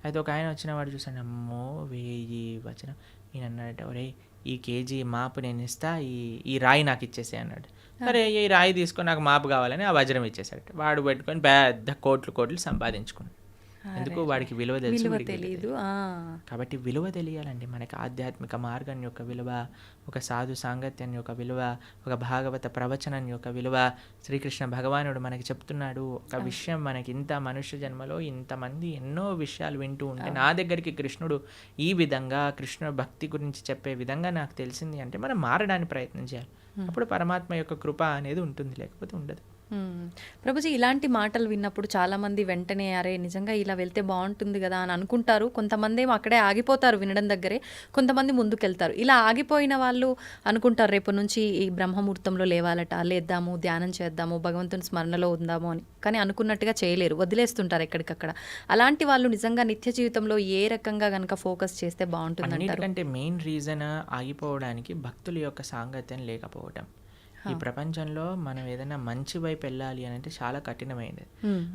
అయితే ఒక ఆయన వచ్చిన వాడు చూసాను, అమ్మో 1000 వజ్రం. నేను అన్నాడట, ఒరే ఈ కేజీ మాపు నేను ఇస్తా, ఈ రాయి నాకు ఇచ్చేసే అన్నాడు. సరే ఈ రాయి తీసుకొని నాకు మాపు కావాలని ఆ వజ్రం ఇచ్చేసాడు. వాడు పెట్టుకొని పెద్ద కోట్లు సంపాదించుకున్నాడు. ఎందుకు? వాడికి విలువ తెలియదు. కాబట్టి విలువ తెలియాలండి మనకి. ఆధ్యాత్మిక మార్గం యొక్క విలువ, ఒక సాధు సాంగత్యం యొక్క విలువ, ఒక భాగవత ప్రవచనం యొక్క విలువ, శ్రీకృష్ణ భగవానుడు మనకి చెప్తున్నాడు ఒక విషయం. మనకి ఇంత మనుష్య జన్మలో ఇంతమంది ఎన్నో విషయాలు వింటూ ఉంటే నా దగ్గరికి కృష్ణుడు ఈ విధంగా కృష్ణ భక్తి గురించి చెప్పే విధంగా నాకు తెలిసింది అంటే మనం మారడానికి ప్రయత్నం చేయాలి. అప్పుడు పరమాత్మ యొక్క కృప అనేది ఉంటుంది, లేకపోతే ఉండదు. ప్రభుజీ, ఇలాంటి మాటలు విన్నప్పుడు చాలామంది వెంటనే అరే నిజంగా ఇలా వెళ్తే బాగుంటుంది కదా అని అనుకుంటారు. కొంతమంది ఏమో అక్కడే ఆగిపోతారు వినడం దగ్గరే, కొంతమంది ముందుకెళ్తారు. ఇలా ఆగిపోయిన వాళ్ళు అనుకుంటారు రేపు నుంచి ఈ బ్రహ్మముహూర్తంలో లేవాలట, లేద్దాము, ధ్యానం చేద్దాము, భగవంతుని స్మరణలో ఉందాము అని. కానీ అనుకున్నట్టుగా చేయలేరు, వదిలేస్తుంటారు ఎక్కడికక్కడ. అలాంటి వాళ్ళు నిజంగా నిత్య జీవితంలో ఏ రకంగా కనుక ఫోకస్ చేస్తే బాగుంటుంది అంటారు? అంటే మెయిన్ రీజన్ ఆగిపోవడానికి భక్తుల యొక్క సాంగత్యం లేకపోవటం. ఈ ప్రపంచంలో మనం ఏదైనా మంచి వైపు వెళ్ళాలి అని అంటే చాలా కఠినమైనది.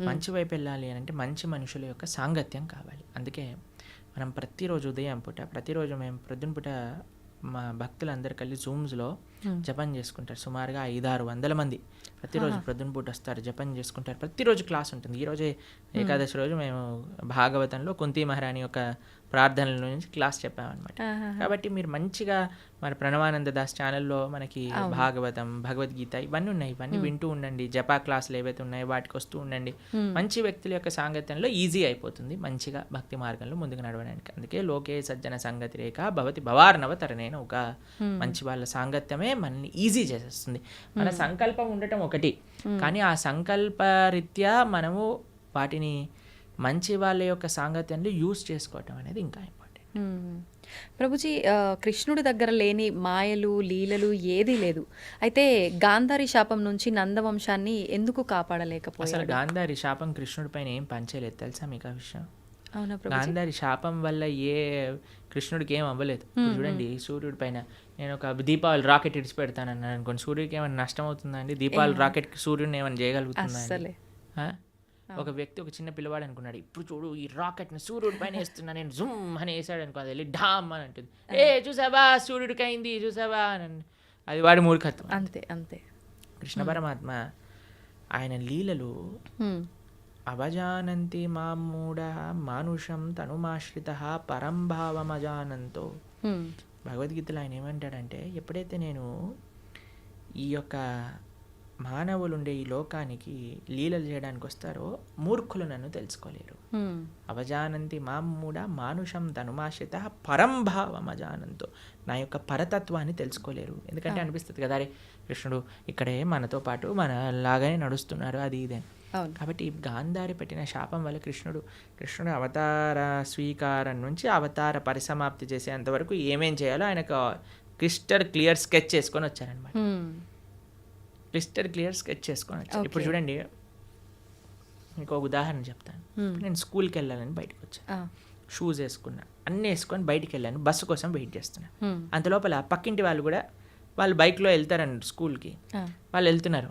మంచి వైపు వెళ్ళాలి అని అంటే మంచి మనుషుల యొక్క సాంగత్యం కావాలి. అందుకే మనం ప్రతిరోజు ఉదయం పూట ప్రతిరోజు మేము ప్రొద్దున పూట మా భక్తులందరూ కలిసి జూమ్స్లో జపం చేసుకుంటారు. సుమారుగా 500-600 మంది ప్రతిరోజు ప్రొద్దున పూట వస్తారు, జపం చేసుకుంటారు. ప్రతిరోజు క్లాస్ ఉంటుంది. ఈరోజే ఏకాదశి రోజు మేము భాగవతంలో కుంతి మహారాణి యొక్క ప్రార్థనల నుంచి క్లాస్ చెప్పామన్నమాట. కాబట్టి మీరు మంచిగా మరి ప్రణవానంద దాస్ ఛానల్లో మనకి భాగవతం, భగవద్గీత ఇవన్నీ ఉన్నాయి. ఇవన్నీ వింటూ ఉండండి. జపా క్లాసులు ఏవైతే ఉన్నాయో వాటికి వస్తూ ఉండండి. మంచి వ్యక్తుల యొక్క సాంగత్యంలో ఈజీ అయిపోతుంది మంచిగా భక్తి మార్గంలో ముందుకు నడవడానికి. అందుకే లోకే సజ్జన సంగతి రేఖ భవతి భవార్ణవ తరణేన ఒక మంచి వాళ్ళ సాంగత్యమే మనల్ని ఈజీ చేసేస్తుంది. మన సంకల్పం ఉండటం ఒకటి, కానీ ఆ సంకల్పరీత్యా మనము వాటిని మంచి వాళ్ళ యొక్క సాంగత్యంలో యూజ్ చేసుకోవటం అనేది ఇంకా ఇంపార్టెంట్. ప్రభుజీ, కృష్ణుడి దగ్గర లేని మాయలు లీలలు ఏదీ లేదు. అయితే గాంధారి శాపం నుంచి నందవంశాన్ని ఎందుకు కాపాడలేకపోయాడు? అసలు గాంధారి శాపం కృష్ణుడి పైన ఏం పనిచేయలేదు, తెలుసా మీకు ఆ విషయం? అవునా ప్రభుజీ? గాంధారి శాపం వల్ల కృష్ణుడికి ఏం అవ్వలేదు. చూడండి, సూర్యుడి పైన నేను ఒక దీపావళి రాకెట్ ఇడిచి పెడతానన్నాను అనుకోండి, సూర్యుడికి ఏమైనా నష్టం అవుతుందా అండి? దీపావళి రాకెట్కి సూర్యుడిని ఏమైనా చేయగలుగుతుందా? ఒక వ్యక్తి, ఒక చిన్న పిల్లవాడు అనుకున్నాడు, ఇప్పుడు చూడు ఈ రాకెట్ని సూర్యుడి పైన వేస్తున్నా నేను, జుమ్ అని వేసాడు అనుకో, అది వెళ్ళి ఢామ్ అని అంటుంది, చూసావా సూర్యుడికి అయింది చూసావా అని. అది వాడి మూర్ఖత్వం. అంతే అంతే. కృష్ణ పరమాత్మ ఆయన లీలలు అవజానంతి మామూఢ మానుషం తనుమాశ్రిత పరంభావమజానంతో. భగవద్గీతలో ఆయన ఏమంటాడంటే, ఎప్పుడైతే నేను ఈ యొక్క మానవులు ఉండే ఈ లోకానికి లీలలు చేయడానికి వస్తారో మూర్ఖులు నన్ను తెలుసుకోలేరు. అవజానంతి మామూఢ మానుషం తనుమాశ్రిత పరంభావమజానంతో, నా యొక్క పరతత్వాన్ని తెలుసుకోలేరు. ఎందుకంటే అనిపిస్తుంది కదా, అరే కృష్ణుడు ఇక్కడే మనతో పాటు మన లాగానే నడుస్తున్నారు అది ఇదే. కాబట్టి గాంధారి పెట్టిన శాపం వల్ల కృష్ణుడు అవతార స్వీకారం నుంచి అవతార పరిసమాప్తి చేసేంత వరకు ఏమేం చేయాలో ఆయనకు క్లిస్టర్ క్లియర్ స్కెచ్ చేసుకొని వచ్చారనమాట. క్లిస్టర్ క్లియర్ స్కెచ్ చేసుకొని వచ్చాను. ఇప్పుడు చూడండి, మీకు ఒక ఉదాహరణ చెప్తాను. నేను స్కూల్కి వెళ్ళాలని బయటకు వచ్చాను, షూస్ వేసుకున్నా, అన్నీ వేసుకొని బయటికి వెళ్ళాను, బస్సు కోసం వెయిట్ చేస్తున్నాను. అంత లోపల పక్కింటి వాళ్ళు కూడా వాళ్ళు బైక్లో వెళ్తారండి స్కూల్కి, వాళ్ళు వెళ్తున్నారు,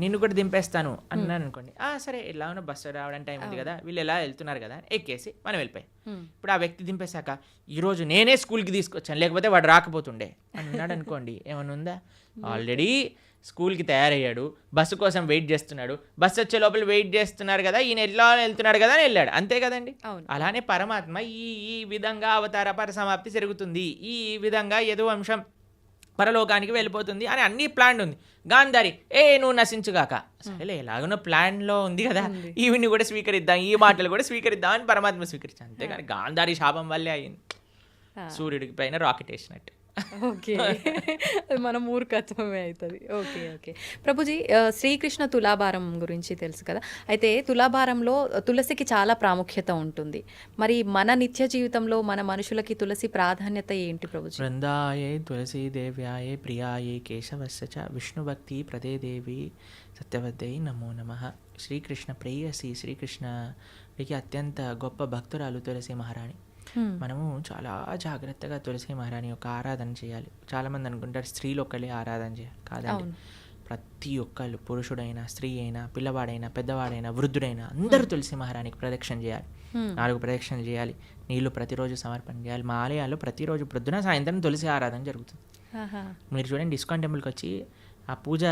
నిన్ను కూడా దింపేస్తాను అన్నాను అనుకోండి, సరే ఎలా ఉన్నా బస్సు రావడానికి టైం ఉంది కదా, వీళ్ళు ఎలా వెళ్తున్నారు కదా ఎక్కేసి మనం వెళ్ళిపోయాం. ఇప్పుడు ఆ వ్యక్తి దింపేశాక, ఈరోజు నేనే స్కూల్కి తీసుకొచ్చాను లేకపోతే వాడు రాకపోతుండే అని అన్నాడు అనుకోండి, ఏమైనా ఉందా? ఆల్రెడీ స్కూల్కి తయారయ్యాడు, బస్సు కోసం వెయిట్ చేస్తున్నాడు, బస్సు వచ్చే లోపల వెయిట్ చేస్తున్నారు కదా, ఈయన ఎలా వెళ్తున్నాడు కదా అని వెళ్ళాడు, అంతే కదండి. అలానే పరమాత్మ ఈ విధంగా అవతార పరిసమాప్తి జరుగుతుంది, ఈ విధంగా యదువంశం పరలోకానికి వెళ్ళిపోతుంది అని అన్ని ప్లాన్ ఉంది. గాంధారి నువ్వు నశించుగాక, సరేలే ఎలాగనో ప్లాన్లో ఉంది కదా, ఈవిని కూడా స్వీకరిద్దాం, ఈ మాటలు కూడా స్వీకరిద్దాం అని పరమాత్మ స్వీకరించాను. అంతేగాని గాంధారి శాపం వల్లే అయింది సూర్యుడికి పైన రాకెట్ వేసినట్టు. ఓకే, మన మూర్ఖత్వమే అవుతుంది. ఓకే ఓకే ప్రభుజీ, శ్రీకృష్ణ తులాభారం గురించి తెలుసు కదా, అయితే తులాభారంలో తులసికి చాలా ప్రాముఖ్యత ఉంటుంది. మరి మన నిత్య జీవితంలో మన మనుషులకి తులసి ప్రాధాన్యత ఏంటి ప్రభుజీ? బృందాయే తులసీ దేవ్యాయే ప్రియాయే కేశవస్య చ విష్ణుభక్తి ప్రదే దేవి సత్యవద్దే నమో నమః. శ్రీకృష్ణ ప్రేయసి, శ్రీకృష్ణకి అత్యంత గొప్ప భక్తురాలు తులసి మహారాణి. మనము చాలా జాగ్రత్తగా తులసి మహారాణి యొక్క ఆరాధన చేయాలి. చాలామంది అనుకుంటారు స్త్రీలు ఒక్కలే ఆరాధన చేయాలి, కాదండి. ప్రతి ఒక్కళ్ళు, పురుషుడైనా స్త్రీ అయినా పిల్లవాడైనా పెద్దవాడైనా వృద్ధుడైనా అందరూ తులసి మహారాణికి ప్రదక్షిణ చేయాలి. 4 ప్రదక్షిణలు చేయాలి, నీళ్లు ప్రతిరోజు సమర్పణ చేయాలి. మా ఆలయాల్లో ప్రతిరోజు ప్రొద్దున సాయంత్రం తులసి ఆరాధన జరుగుతుంది. మీరు చూడండి, ఇస్కాన్ టెంపుల్కి వచ్చి ఆ పూజ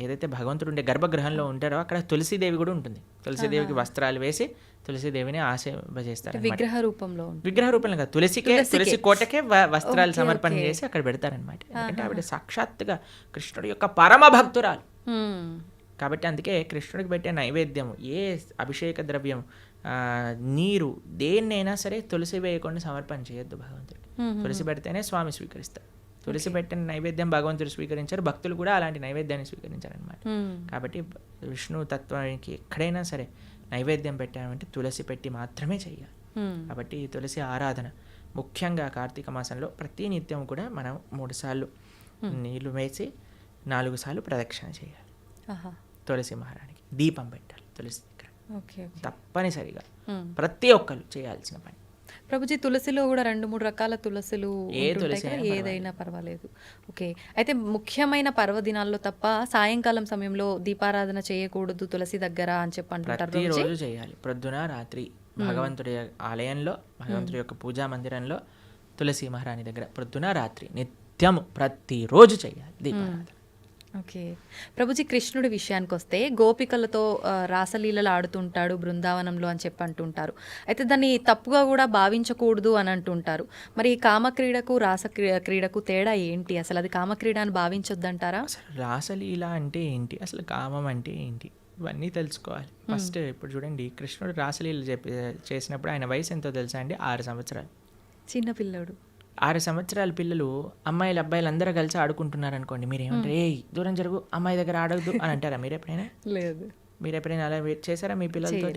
ఏదైతే భగవంతుడు ఉండే గర్భగృహంలో ఉంటారో అక్కడ తులసీదేవి కూడా ఉంటుంది. తులసీదేవికి వస్త్రాలు వేసి తులసీదేవిని ఆశీర్వదిస్తారు. విగ్రహ రూపంలో కాదు, తులసి కోటకే వస్త్రాలు సమర్పణ చేసి అక్కడ పెడతారనమాట. ఎందుకంటే ఆవిడ సాక్షాత్తుగా కృష్ణుడి యొక్క పరమ భక్తురాలు కాబట్టి. అందుకే కృష్ణుడికి పెట్టే నైవేద్యం, ఏ అభిషేక ద్రవ్యం, నీరు, దేన్నైనా సరే తులసి వేయకుండా సమర్పణ చేయొద్దు భగవంతుడికి. తులసి పెడితేనే స్వామి స్వీకరిస్తారు. తులసి పెట్టిన నైవేద్యం భగవంతుడు స్వీకరించారు, భక్తులు కూడా అలాంటి నైవేద్యాన్ని స్వీకరించారనమాట. కాబట్టి విష్ణు తత్వానికి ఎక్కడైనా సరే నైవేద్యం పెట్టామంటే తులసి పెట్టి మాత్రమే చేయాలి. కాబట్టి తులసి ఆరాధన ముఖ్యంగా కార్తీక మాసంలో ప్రతి నిత్యం కూడా మనం 3 సార్లు నీళ్లు వేసి 4 సార్లు ప్రదక్షిణ చేయాలి. తులసి మహారాణికి దీపం పెట్టాలి తులసి దగ్గర, తప్పనిసరిగా ప్రతి ఒక్కరు చేయాల్సిన పని. ప్రభుజీ తులసిలో కూడా 2-3 రకాల తులసులు ఏ ఉంటుంటాయి తులసి కదా, అయినా ఏదైనా పర్వాలేదు. ఓకే. అయితే ముఖ్యమైన పర్వదినాల్లో తప్ప సాయంకాలం సమయంలో దీపారాధన చేయకూడదు తులసి దగ్గర అని చెప్పి అంటుంటారు ప్రభుజీ. ప్రతిరోజు చేయాలి, ప్రొద్దున రాత్రి భగవంతుడి ఆలయంలో, భగవంతుడి యొక్క పూజా మందిరంలో, తులసి మహారాణి దగ్గర ప్రొద్దున రాత్రి నిత్యము ప్రతిరోజు చేయాలి దీపారాధన. ఓకే. ప్రభుజీ కృష్ణుడి విషయానికి వస్తే గోపికలతో రాసలీలలు ఆడుతుంటాడు బృందావనంలో అని చెప్పి అంటుంటారు. అయితే దాన్ని తప్పుగా కూడా భావించకూడదు అని అంటుంటారు. మరి ఈ కామక్రీడకు క్రీడకు తేడా ఏంటి? అసలు అది కామక్రీడ అని భావించొద్దంటారా? అసలు రాసలీల అంటే ఏంటి, అసలు కామం అంటే ఏంటి, ఇవన్నీ తెలుసుకోవాలి ఫస్ట్. ఇప్పుడు చూడండి, కృష్ణుడు రాసలీల చేసినప్పుడు ఆయన వయసు ఎంతో తెలుసా అండి? 6 సంవత్సరాలు. చిన్న పిల్లడు. 6 సంవత్సరాల పిల్లలు అమ్మాయిలు అబ్బాయిలు అందరూ కలిసి ఆడుకుంటున్నారు అనుకోండి, మీరు ఏమంటారు? ఏ దూరం జరుగు, అమ్మాయి దగ్గర ఆడద్దు అని అంటారా మీరు ఎప్పుడైనా? లేదు. మీరు ఎప్పుడైనా అలా చేశారా మీ పిల్లలతో?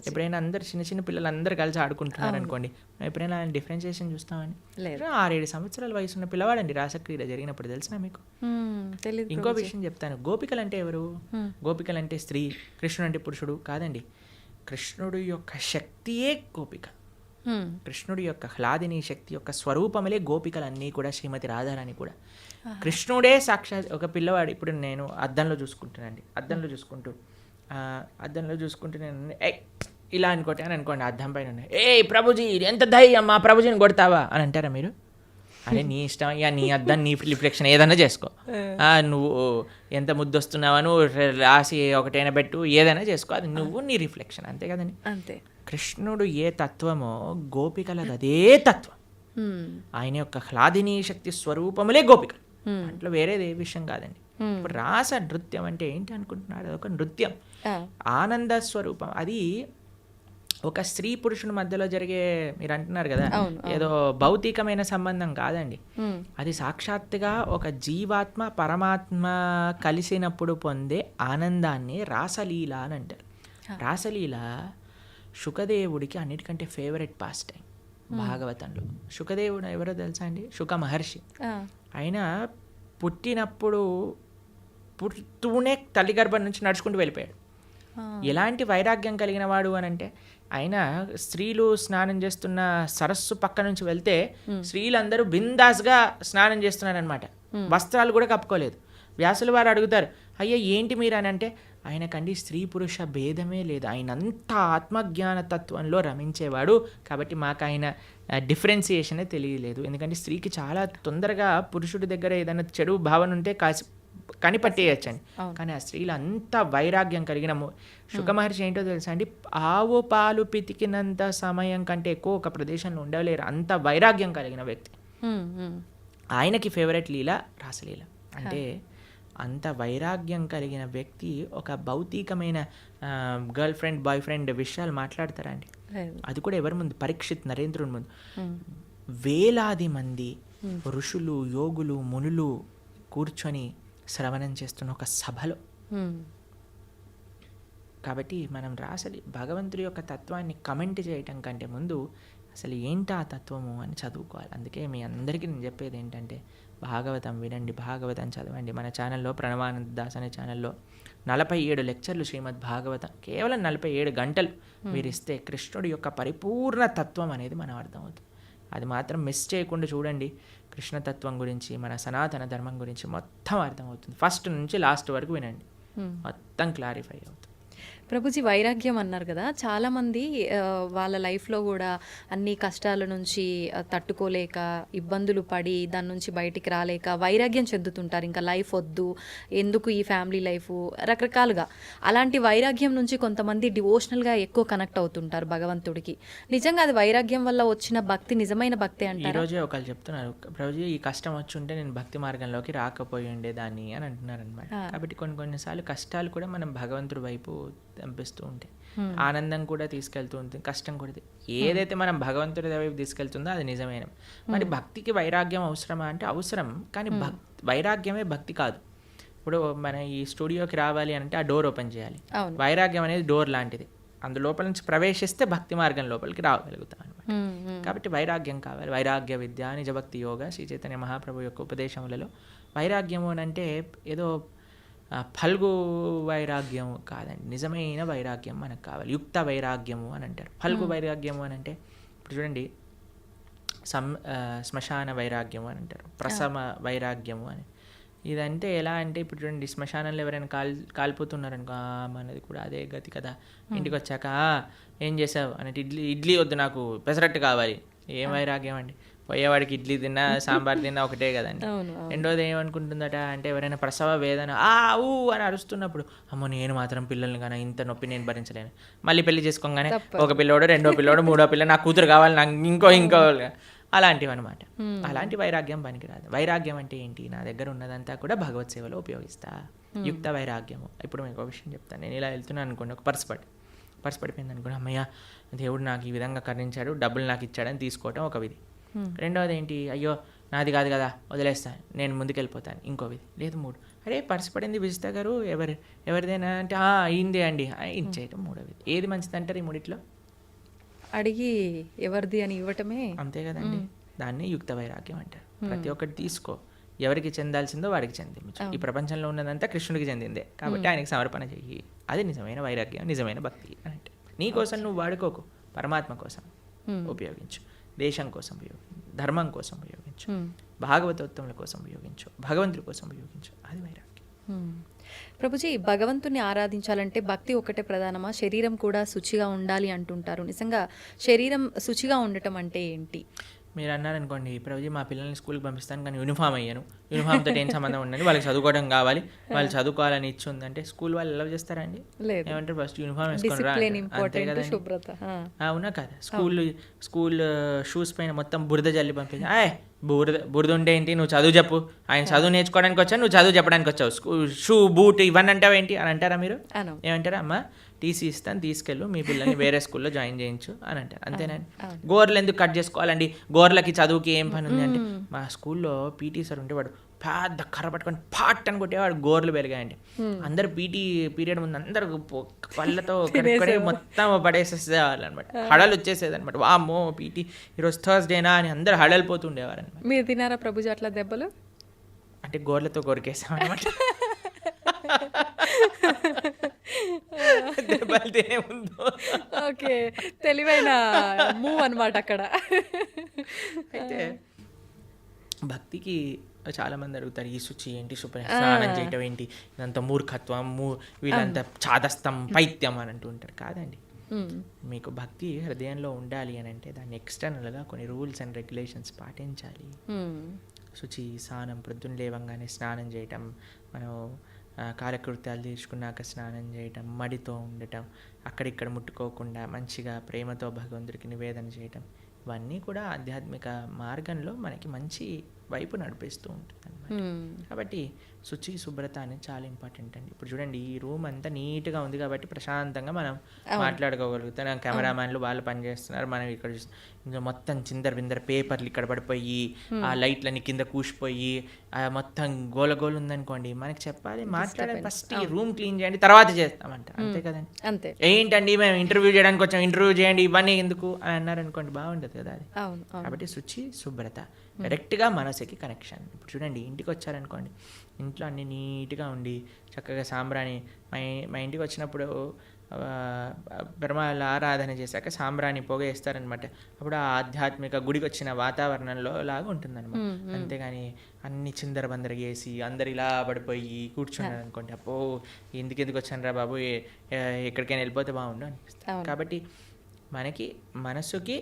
ఎప్పుడైనా అందరు చిన్న చిన్న పిల్లలు అందరూ కలిసి ఆడుకుంటున్నారు అనుకోండి, ఎప్పుడైనా డిఫరెన్షియేషన్ చూస్తామని? 6-7 సంవత్సరాల వయసు ఉన్న పిల్లవాడండి రాసక్రీడ జరిగినప్పుడు, తెలిసినా మీకు? ఇంకో విషయం చెప్తాను. గోపికలు అంటే ఎవరు? గోపికలు అంటే స్త్రీ, కృష్ణుడు అంటే పురుషుడు కాదండి. కృష్ణుడు యొక్క శక్తియే గోపిక. కృష్ణుడి యొక్క హ్లాదిని శక్తి యొక్క స్వరూపములే గోపికలన్నీ కూడా, శ్రీమతి రాధారాణి కూడా. కృష్ణుడే సాక్షాత్ ఒక పిల్లవాడు. ఇప్పుడు నేను అద్దంలో చూసుకుంటానండి, అద్దంలో చూసుకుంటూ నేను ఇలా అనుకోండి, అద్దం పైన ప్రభుజీ ఎంత ధైర్యం, మా ప్రభుజీని కొడతావా అని అంటారా మీరు? అదే నీ ఇష్టం, ఇక నీ అద్దం నీ రిఫ్లెక్షన్ ఏదైనా చేసుకో, నువ్వు ఎంత ముద్దు వస్తున్నావా, నువ్వు రాసి ఒకటైనా పెట్టు, ఏదైనా చేసుకో, అది నువ్వు నీ రిఫ్లెక్షన్, అంతే కదండి. అంతే. కృష్ణుడు ఏ తత్వమో గోపికలది అదే తత్వం. ఆయన యొక్క హ్లాదిని శక్తి స్వరూపములే గోపికలు, దాంట్లో వేరేది ఏ విషయం కాదండి. ఇప్పుడు రాస నృత్యం అంటే ఏంటి అనుకుంటున్నారు? అదొక నృత్యం, ఆనంద స్వరూపం. అది ఒక స్త్రీ పురుషుని మధ్యలో జరిగే, మీరు అంటున్నారు కదా, ఏదో భౌతికమైన సంబంధం కాదండి. అది సాక్షాత్తుగా ఒక జీవాత్మ పరమాత్మ కలిసినప్పుడు పొందే ఆనందాన్ని రాసలీల అని అంటారు. రాసలీల శుకదేవుడికి అన్నిటికంటే ఫేవరెట్ పాస్ టైం భాగవతంలో. శుకదేవుడు ఎవరో తెలుసా అండి? శుక మహర్షి. ఆయన పుడుతూనే తల్లి గర్భం నుంచి నడుచుకుంటూ వెళ్ళిపోయాడు. ఎలాంటి వైరాగ్యం కలిగిన వాడు అని అంటే, ఆయన స్త్రీలు స్నానం చేస్తున్న సరస్సు పక్క నుంచి వెళ్తే స్త్రీలందరూ బిందాస్గా స్నానం చేస్తున్నారనమాట, వస్త్రాలు కూడా కప్పుకోలేదు. వ్యాసుల వారు అడుగుతారు, అయ్యా ఏంటి మీరు అని అంటే, ఆయనకండి స్త్రీ పురుష భేదమే లేదు, ఆయన అంతా ఆత్మజ్ఞాన తత్వంలో రమించేవాడు, కాబట్టి మాకు ఆయన డిఫరెన్సియేషనే తెలియలేదు. ఎందుకంటే స్త్రీకి చాలా తొందరగా పురుషుడి దగ్గర ఏదైనా చెడు భావన ఉంటే కనిపట్టేయచ్చండి. కానీ ఆ స్త్రీలు అంత వైరాగ్యం కలిగిన శుక మహర్షి ఏంటో తెలుసా అండి? ఆవు పాలు పితికినంత సమయం కంటే ఎక్కువ ఒక ప్రదేశంలో ఉండలేరు, అంత వైరాగ్యం కలిగిన వ్యక్తి. ఆయనకి ఫేవరెట్ లీల రాసలీల. అంటే అంత వైరాగ్యం కలిగిన వ్యక్తి ఒక భౌతికమైన గర్ల్ ఫ్రెండ్ బాయ్ ఫ్రెండ్ విషయాలు మాట్లాడతారా అండి? అది కూడా ఎవరి ముందు? పరీక్షిత్ నరేంద్రుని ముందు. వేలాది మంది ఋషులు యోగులు మునులు కూర్చొని శ్రవణం చేస్తున్న ఒక సభలో. కాబట్టి మనం రాసలి భగవంతుడి యొక్క తత్వాన్ని కమెంట్ చేయటం కంటే ముందు అసలు ఏంటి ఆ తత్వము అని చదువుకోవాలి. అందుకే మీ అందరికీ నేను చెప్పేది ఏంటంటే, భాగవతం వినండి, భాగవతం చదవండి. మన ఛానల్లో ప్రణవానంద దాస్ అనే ఛానల్లో 47 లెక్చర్లు శ్రీమద్ భాగవతం, కేవలం 47 గంటలు మీరు ఇస్తే కృష్ణుడి యొక్క పరిపూర్ణ తత్వం అనేది మనం అర్థమవుతుంది. అది మాత్రం మిస్ చేయకుండా చూడండి. కృష్ణతత్వం గురించి, మన సనాతన ధర్మం గురించి మొత్తం అర్థమవుతుంది. ఫస్ట్ నుంచి లాస్ట్ వరకు వినండి, మొత్తం క్లారిఫై అవుతుంది. ప్రభుజీ వైరాగ్యం అన్నారు కదా, చాలామంది వాళ్ళ లైఫ్లో కూడా అన్ని కష్టాల నుంచి తట్టుకోలేక ఇబ్బందులు పడి దాని నుంచి బయటికి రాలేక వైరాగ్యం చెందుతుంటారు. ఇంకా లైఫ్ వద్దు, ఎందుకు ఈ ఫ్యామిలీ లైఫ్, రకరకాలుగా. అలాంటి వైరాగ్యం నుంచి కొంతమంది డివోషనల్గా ఎక్కువ కనెక్ట్ అవుతుంటారు భగవంతుడికి. నిజంగా అది వైరాగ్యం వల్ల వచ్చిన భక్తి నిజమైన భక్తి అంటారు. ఈరోజే ఒకళ్ళు చెప్తున్నారు, ప్రభుజీ ఈ కష్టం వచ్చి ఉంటే నేను భక్తి మార్గంలోకి రాకపోయి ఉండేదాన్ని అని అంటున్నారు అనమాట. కాబట్టి కొన్నిసార్లు కష్టాలు కూడా మనం భగవంతుడి వైపు పంపిస్తూ ఉంటాయి, ఆనందం కూడా తీసుకెళ్తూ ఉంటుంది, కష్టం కూడా. ఏదైతే మనం భగవంతుడి వైపు తీసుకెళ్తుందో అది నిజమైన. మరి భక్తికి వైరాగ్యం అవసరమా అంటే అవసరం, కానీ వైరాగ్యమే భక్తి కాదు. ఇప్పుడు మన ఈ స్టూడియోకి రావాలి అంటే ఆ డోర్ ఓపెన్ చేయాలి. వైరాగ్యం అనేది డోర్ లాంటిది, అందులోపల నుంచి ప్రవేశిస్తే భక్తి మార్గం లోపలికి రాగలుగుతాం అనమాట. కాబట్టి వైరాగ్యం కావాలి. వైరాగ్య విద్య నిజభక్తి యోగ శ్రీ చైతన్య మహాప్రభు యొక్క ఉపదేశములలో వైరాగ్యము అని అంటే ఏదో ఫల్గు వైరాగ్యము కాదండి, నిజమైన వైరాగ్యం మనకు కావాలి. యుక్త వైరాగ్యము అని అంటారు. ఫల్గు వైరాగ్యము అని అంటే, ఇప్పుడు చూడండి, శ్మశాన వైరాగ్యము అని అంటారు, ప్రసమ వైరాగ్యము అని. ఇదంటే ఎలా అంటే ఇప్పుడు చూడండి, శ్మశానంలో ఎవరైనా కాలిపోతున్నారనుకో, మనది కూడా అదే గతి కదా. ఇంటికి వచ్చాక ఏం చేసావు అంటే, ఇడ్లీ వద్దు నాకు పెసరట్టు కావాలి. ఏం వైరాగ్యం అండి, పోయేవాడికి ఇడ్లీ తిన్నా సాంబార్ తిన్నా ఒకటే కదండి. రెండోది ఏమనుకుంటుందట అంటే, ఎవరైనా ప్రసవ వేదన ఊ అని అరుస్తున్నప్పుడు, అమ్మో నేను మాత్రం పిల్లల్ని కానీ ఇంత నొప్పి నేను భరించలేను. మళ్ళీ పెళ్లి చేసుకోగానే ఒక పిల్లోడు, రెండో పిల్లోడు, మూడో పిల్ల, నాకు కూతురు కావాలి, నాకు ఇంకో అలాంటివి అనమాట. అలాంటి వైరాగ్యం పనికిరాదు. వైరాగ్యం అంటే ఏంటి, నా దగ్గర ఉన్నదంతా కూడా భగవత్ సేవలో ఉపయోగిస్తా, యుక్త వైరాగ్యము. ఇప్పుడు మీకు ఒక విషయం చెప్తాను. నేను ఇలా వెళ్తున్నాను అనుకోండి, ఒక పర్స్ పడిపోయింది అనుకోండి, అమ్మయ్య దేవుడు నాకు ఈ విధంగా కరుణించాడు, డబ్బులు నాకు ఇచ్చాడని తీసుకోవటం ఒక విధి. రెండవది ఏంటి, అయ్యో నాది కాదు కదా వదిలేస్తాను, నేను ముందుకెళ్ళిపోతాను, ఇంకో విధి. లేదు మూడు, అరే పర్స్ పడింది విజిత గారు ఎవరిదేనా అంటే అయిందే అండి ఇచ్చేయటం మూడో విధి. ఏది మంచిది అంటారు ఈ మూడిట్లో? అడిగి ఎవరిది అని ఇవ్వటమే. అంతే కదండి, దాన్ని యుక్త వైరాగ్యం అంటారు. ప్రతి ఒక్కటి తీసుకో, ఎవరికి చెందాల్సిందో వాడికి చెందించు. ఈ ప్రపంచంలో ఉన్నదంతా కృష్ణుడికి చెందిందే కాబట్టి ఆయనకి సమర్పణ చెయ్యి. అది నిజమైన వైరాగ్యం, నిజమైన భక్తి అని అంటే. నీ కోసం నువ్వు వాడుకోకు, పరమాత్మ కోసం ఉపయోగించు, దేశం కోసం ఉపయోగించు, ధర్మం కోసం ఉపయోగించు, భాగవతోత్తముల కోసం ఉపయోగించు, భగవంతుడి కోసం ఉపయోగించు. అది వైరాగ్యం. ప్రభుజీ, భగవంతుని ఆరాధించాలంటే భక్తి ఒకటే ప్రధానమా, శరీరం కూడా శుచిగా ఉండాలి అంటుంటారు. నిజంగా శరీరం శుచిగా ఉండటం అంటే ఏంటి? మీరు అన్నారనుకోండి, ప్రభుజీ మా పిల్లల్ని స్కూల్కి పంపిస్తాను కానీ యూనిఫామ్ అయ్యాను, యూనిఫామ్తో ఏం సంబంధం ఉండండి, వాళ్ళకి చదువుకోవడం కావాలి, వాళ్ళు చదువుకోవాలని ఇచ్చి ఉందంటే స్కూల్ వాళ్ళు ఎలా చేస్తారండి? ఏమంటారు, ఫస్ట్ యూనిఫామ్ వేసుకొని రా, అంతే కదండి. అవునా కదా, స్కూల్ షూస్ పైన మొత్తం బురద జల్లి పంపించి, బురద ఉంటే ఏంటి, నువ్వు చదువు చెప్పు, ఆయన చదువు నేర్చుకోవడానికి వచ్చావు, నువ్వు చదువు చెప్పడానికి వచ్చావు, షూ బూట్ ఇవన్నీ అంటావేంటి అని అంటారా మీరు? ఏమంటారా, అమ్మ టీసీ ఇస్తాను తీసుకెళ్ళు, మీ పిల్లల్ని వేరే స్కూల్లో జాయిన్ చేయించు అని అంటారు. అంతేనండి. గోర్లు ఎందుకు కట్ చేసుకోవాలండి, గోర్లకి చదువుకి ఏం పని ఉంది అంటే, మా స్కూల్లో పీటీ సార్ ఉంటే వాడు పెద్ద కర్ర పట్టుకొని పాట్ అని కొట్టేవాడు, గోర్లు పెరిగాయండి. అందరు పీటీ పీరియడ్ ముందు అందరు పళ్ళతో మొత్తం పడేసేసేవాళ్ళు అనమాట, హడలు వచ్చేసేది అనమాట. వామ్మో పీటీ ఈరోజు థర్స్డేనా అని అందరు హడలిపోతుండేవారు అనమాట. మీరు తినారా ప్రభుజీ అట్లా దెబ్బలు? అంటే గోర్లతో కొరికేసాం అనమాట. ఓకే, తెలివైన మూవ్ అనమాట అక్కడ. అయితే భక్తికి చాలా మంది అడుగుతారు, ఈ శుచి ఏంటి, స్నానం చేయటం ఏంటి, ఇదంతా మూర్ఖత్వం, వీళ్ళంతా చాదస్తం, పైత్యం అని అంటూ ఉంటారు. కాదండి, మీకు భక్తి హృదయంలో ఉండాలి అని అంటే దాన్ని ఎక్స్టర్నల్గా కొన్ని రూల్స్ అండ్ రెగ్యులేషన్స్ పాటించాలి. శుచి, స్నానం, ప్రొద్దున లేవంగానే స్నానం చేయటం, మనం కాలకృత్యాలు తీర్చుకున్నాక స్నానం చేయటం, మడితో ఉండటం, అక్కడిక్కడ ముట్టుకోకుండా మంచిగా ప్రేమతో భగవంతుడికి నివేదన చేయటం, ఇవన్నీ కూడా ఆధ్యాత్మిక మార్గంలో మనకి మంచి వైపు నడిపిస్తూ ఉంటుంది అన్నమాట. కాబట్టి శుచి, శుభ్రత అనేది చాలా ఇంపార్టెంట్ అండి. ఇప్పుడు చూడండి, ఈ రూమ్ అంతా నీట్గా ఉంది కాబట్టి ప్రశాంతంగా మనం మాట్లాడుకోగలుగుతాం. కెమెరామ్యాన్లు వాళ్ళు పనిచేస్తున్నారు, మనం ఇక్కడ ఇంకా మొత్తం చిందర బిందర పేపర్లు ఇక్కడ పడిపోయి, ఆ లైట్లన్నీ కింద కూసిపోయి, మొత్తం గోలగోలు ఉందనుకోండి, మనకి చెప్పాలి, మాట్లాడాలి, ఫస్ట్ ఈ రూమ్ క్లీన్ చేయండి తర్వాత చేస్తామంట. అంతే కదండి. అంతే. ఏంటండి మేము ఇంటర్వ్యూ చేయడానికి వచ్చాం, ఇంటర్వ్యూ చేయండి ఇవన్నీ ఎందుకు అని అన్నారనుకోండి, బాగుంటుంది కదా అది. కాబట్టి శుచి, శుభ్రత డైరెక్ట్గా మనసుకి కనెక్షన్. ఇప్పుడు చూడండి, ఇంటికి వచ్చారనుకోండి, ఇంట్లో అన్ని నీట్గా ఉండి చక్కగా సాంబ్రాణి, మా ఇంటికి వచ్చినప్పుడు బ్రహ్మాల ఆరాధన చేశాక సాంబ్రాణి పొగ వేస్తారనమాట. అప్పుడు ఆ ఆధ్యాత్మిక గుడికి వచ్చిన వాతావరణంలో లాగా ఉంటుందన్నమాట. అంతేగాని అన్ని చిందరబందర చేసి అందరు ఇలా పడిపోయి కూర్చున్నారు అనుకోండి, అప్పో ఎందుకు వచ్చాను రా బాబు, ఎక్కడికైనా వెళ్ళిపోతే బాగుండు అనిపిస్తుంది. కాబట్టి మనకి మనసుకి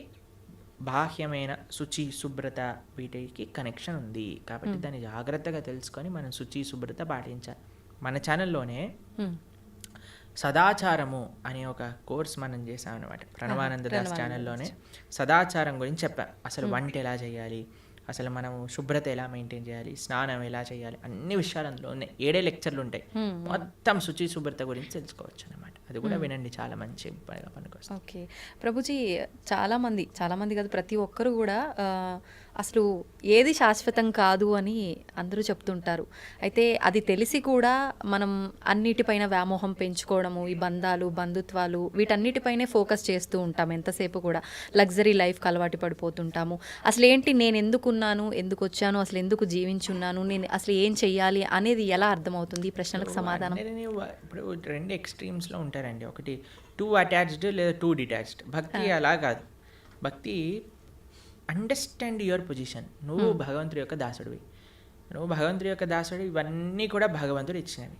బాహ్యమైన శుచి, శుభ్రత వీటికి కనెక్షన్ ఉంది. కాబట్టి దాన్ని జాగ్రత్తగా తెలుసుకొని మనం శుచి, శుభ్రత పాటించాలి. మన ఛానల్లోనే సదాచారము అనే ఒక కోర్స్ మనం చేసామన్నమాట. ప్రణవానంద దాస్ ఛానల్లోనే సదాచారం గురించి చెప్పాం. అసలు వంట ఎలా చేయాలి, అసలు మనం శుభ్రత ఎలా మెయింటైన్ చేయాలి, స్నానం ఎలా చేయాలి, అన్ని విషయాలు అందులో ఉన్నాయి. 7 లెక్చర్లు ఉంటాయి, మొత్తం శుచి, శుభ్రత గురించి తెలుసుకోవచ్చు అనమాట. అది కూడా వినండి, చాలా మంచి పనికొస్తుంది. ఓకే ప్రభుజీ, చాలామంది కాదు, ప్రతి ఒక్కరు కూడా అసలు ఏది శాశ్వతం కాదు అని అందరూ చెప్తుంటారు. అయితే అది తెలిసి కూడా మనం అన్నిటిపైన వ్యామోహం పెంచుకోవడము, ఈ బంధాలు, బంధుత్వాలు, వీటన్నిటిపైనే ఫోకస్ చేస్తూ ఉంటాం. ఎంతసేపు కూడా లగ్జరీ లైఫ్కి అలవాటు పడిపోతుంటాము. అసలు ఏంటి, నేను ఎందుకున్నాను, ఎందుకు వచ్చాను, అసలు ఎందుకు జీవించున్నాను, నేను అసలు ఏం చెయ్యాలి అనేది ఎలా అర్థమవుతుంది? ఈ ప్రశ్నలకు సమాధానం. ఇప్పుడు 2 ఎక్స్ట్రీమ్స్లో ఉంటారండి. ఒకటి టూ అటాచ్డ్ లేదా టూ డిటాచ్డ్. భక్తి అలా కాదు. భక్తి అండర్స్టాండ్ యువర్ పొజిషన్. నువ్వు భగవంతుడి యొక్క దాసుడివి, నువ్వు భగవంతుడి యొక్క దాసుడు, ఇవన్నీ కూడా భగవంతుడు ఇచ్చినవి.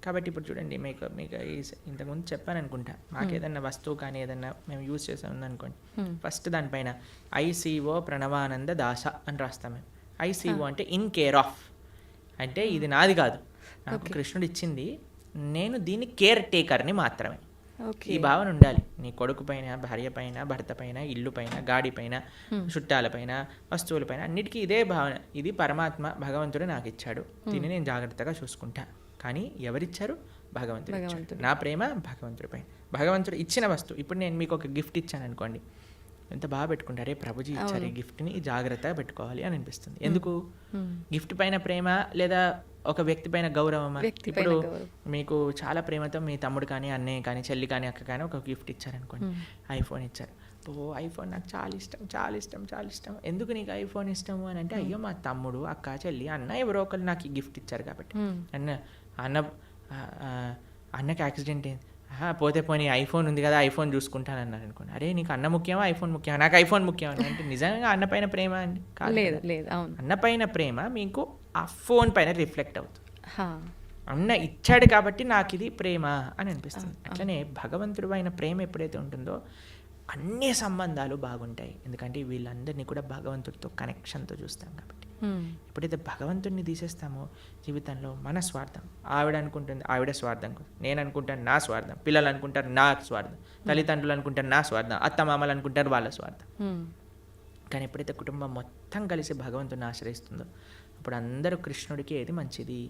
కాబట్టి ఇప్పుడు చూడండి, మీకు మీకు ఇంతకుముందు చెప్పాను అనుకుంటా, మాకు ఏదన్నా వస్తువు కానీ ఏదన్నా మేము యూజ్ చేసాం అనుకోండి, ఫస్ట్ దానిపైన ఐసీఓ ప్రణవానంద దాస అని రాస్తాం మేము. ఐసీఓ అంటే ఇన్ కేర్ ఆఫ్, అంటే ఇది నాది కాదు, నాకు కృష్ణుడు ఇచ్చింది, నేను దీని కేర్ టేకర్ని మాత్రమే. ఈ భావన ఉండాలి నీ కొడుకు పైన, భార్య పైన, భర్త పైన, ఇల్లు పైన, గాడి పైన, చుట్టాల పైన, వస్తువుల పైన, అన్నిటికీ ఇదే భావన. ఇది పరమాత్మ భగవంతుడు నాకు ఇచ్చాడు, దీన్ని నేను జాగ్రత్తగా చూసుకుంటా. కానీ ఎవరిచ్చారు? భగవంతుడు ఇచ్చాడు. నా ప్రేమ భగవంతుడి పైన. భగవంతుడు ఇచ్చిన వస్తువు, ఇప్పుడు నేను మీకు ఒక గిఫ్ట్ ఇచ్చాను అనుకోండి, ఎంత బాగా పెట్టుకుంటారే, ప్రభుజీ ఇచ్చారు ఈ గిఫ్ట్ని, జాగ్రత్తగా పెట్టుకోవాలి అని అనిపిస్తుంది. ఎందుకు? గిఫ్ట్ పైన ప్రేమ లేదా ఒక వ్యక్తి పైన గౌరవమా? ఇప్పుడు మీకు చాలా ప్రేమతో మీ తమ్ముడు కానీ, అన్నయ్య కానీ, చెల్లి కానీ, అక్క కానీ ఒక గిఫ్ట్ ఇచ్చారనుకోండి, ఐఫోన్ ఇచ్చారు. ఐఫోన్ నాకు చాలా ఇష్టం, చాలా ఇష్టం, చాలా ఇష్టం. ఎందుకు నీకు ఐఫోన్ ఇష్టము అని అంటే, అయ్యో మా తమ్ముడు, అక్క, చెల్లి, అన్న ఎవరో ఒకరు నాకు ఈ గిఫ్ట్ ఇచ్చారు కాబట్టి. అన్నకి యాక్సిడెంట్ అయింది, పోతే పోనీ ఐఫోన్ ఉంది కదా, ఐఫోన్ చూసుకుంటాను అన్నారు అనుకోండి, అరే నీకు అన్న ముఖ్యమా ఐఫోన్ ముఖ్యమా? నాకు ఐఫోన్ ముఖ్యం అని అంటే నిజంగా అన్న పైన ప్రేమ అండి? లేదు లేదు, అవును. అన్న పైన ప్రేమ మీకు ఆ ఫోన్ పైన రిఫ్లెక్ట్ అవుతుంది. అన్న ఇచ్చాడు కాబట్టి నాకు ఇది ప్రేమ అని అనిపిస్తుంది. అట్లనే భగవంతుడు అయిన ప్రేమ ఎప్పుడైతే ఉంటుందో అన్ని సంబంధాలు బాగుంటాయి. ఎందుకంటే వీళ్ళందరినీ కూడా భగవంతుడితో కనెక్షన్తో చూస్తాం కాబట్టి. ఎప్పుడైతే భగవంతుడిని తీసేస్తామో జీవితంలో మన స్వార్థం, ఆవిడ అనుకుంటుంది ఆవిడ స్వార్థం, నేను అనుకుంటాను నా స్వార్థం, పిల్లలు అనుకుంటారు నా స్వార్థం, తల్లిదండ్రులు అనుకుంటారు నా స్వార్థం, అత్తమామలు అనుకుంటారు వాళ్ళ స్వార్థం. కానీ ఎప్పుడైతే కుటుంబం మొత్తం కలిసి భగవంతుడిని ఆశ్రయిస్తుందో అప్పుడు అందరూ కృష్ణుడికి ఏది మంచిది,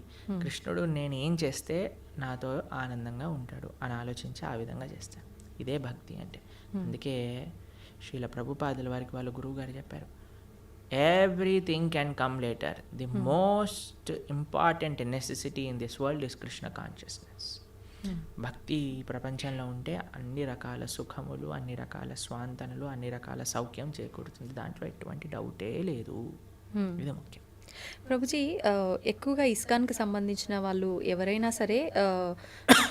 కృష్ణుడు నేను ఏం చేస్తే నాతో ఆనందంగా ఉంటాడు అని ఆలోచించి ఆ విధంగా చేస్తాను. ఇదే భక్తి అంటే. అందుకే శ్రీల ప్రభుపాదుల వారికి వాళ్ళ గురువు గారు చెప్పారు, everything can come later, the most important necessity in this world is Krishna consciousness. భక్తి ప్రపంచంలో ఉంటే అన్ని రకాల సుఖములు, అన్ని రకాల స్వాంతనలు, అన్ని రకాల సౌఖ్యం చేకూరుతుంది, దాంట్లో ఎటువంటి డౌటే లేదు. ఇది ముఖ్యం. ప్రభుజీ, ఎక్కువగా ఇస్కాన్కి సంబంధించిన వాళ్ళు ఎవరైనా సరే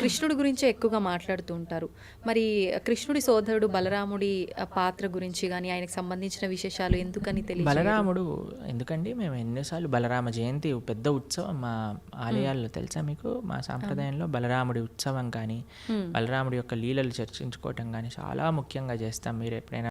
కృష్ణుడి గురించే ఎక్కువగా మాట్లాడుతూ ఉంటారు. మరి కృష్ణుడి సోదరుడు బలరాముడి పాత్ర గురించి కానీ ఆయనకు సంబంధించిన విశేషాలు ఎందుకని తెలియదు? బలరాముడు ఎందుకండి, మేము ఎన్నోసార్లు బలరామ జయంతి పెద్ద ఉత్సవం మా ఆలయాల్లో, తెలుసా మీకు? మా సాంప్రదాయంలో బలరాముడి ఉత్సవం కానీ, బలరాముడి యొక్క లీలలు చర్చించుకోవటం కానీ చాలా ముఖ్యంగా చేస్తాం. మీరు ఎప్పుడైనా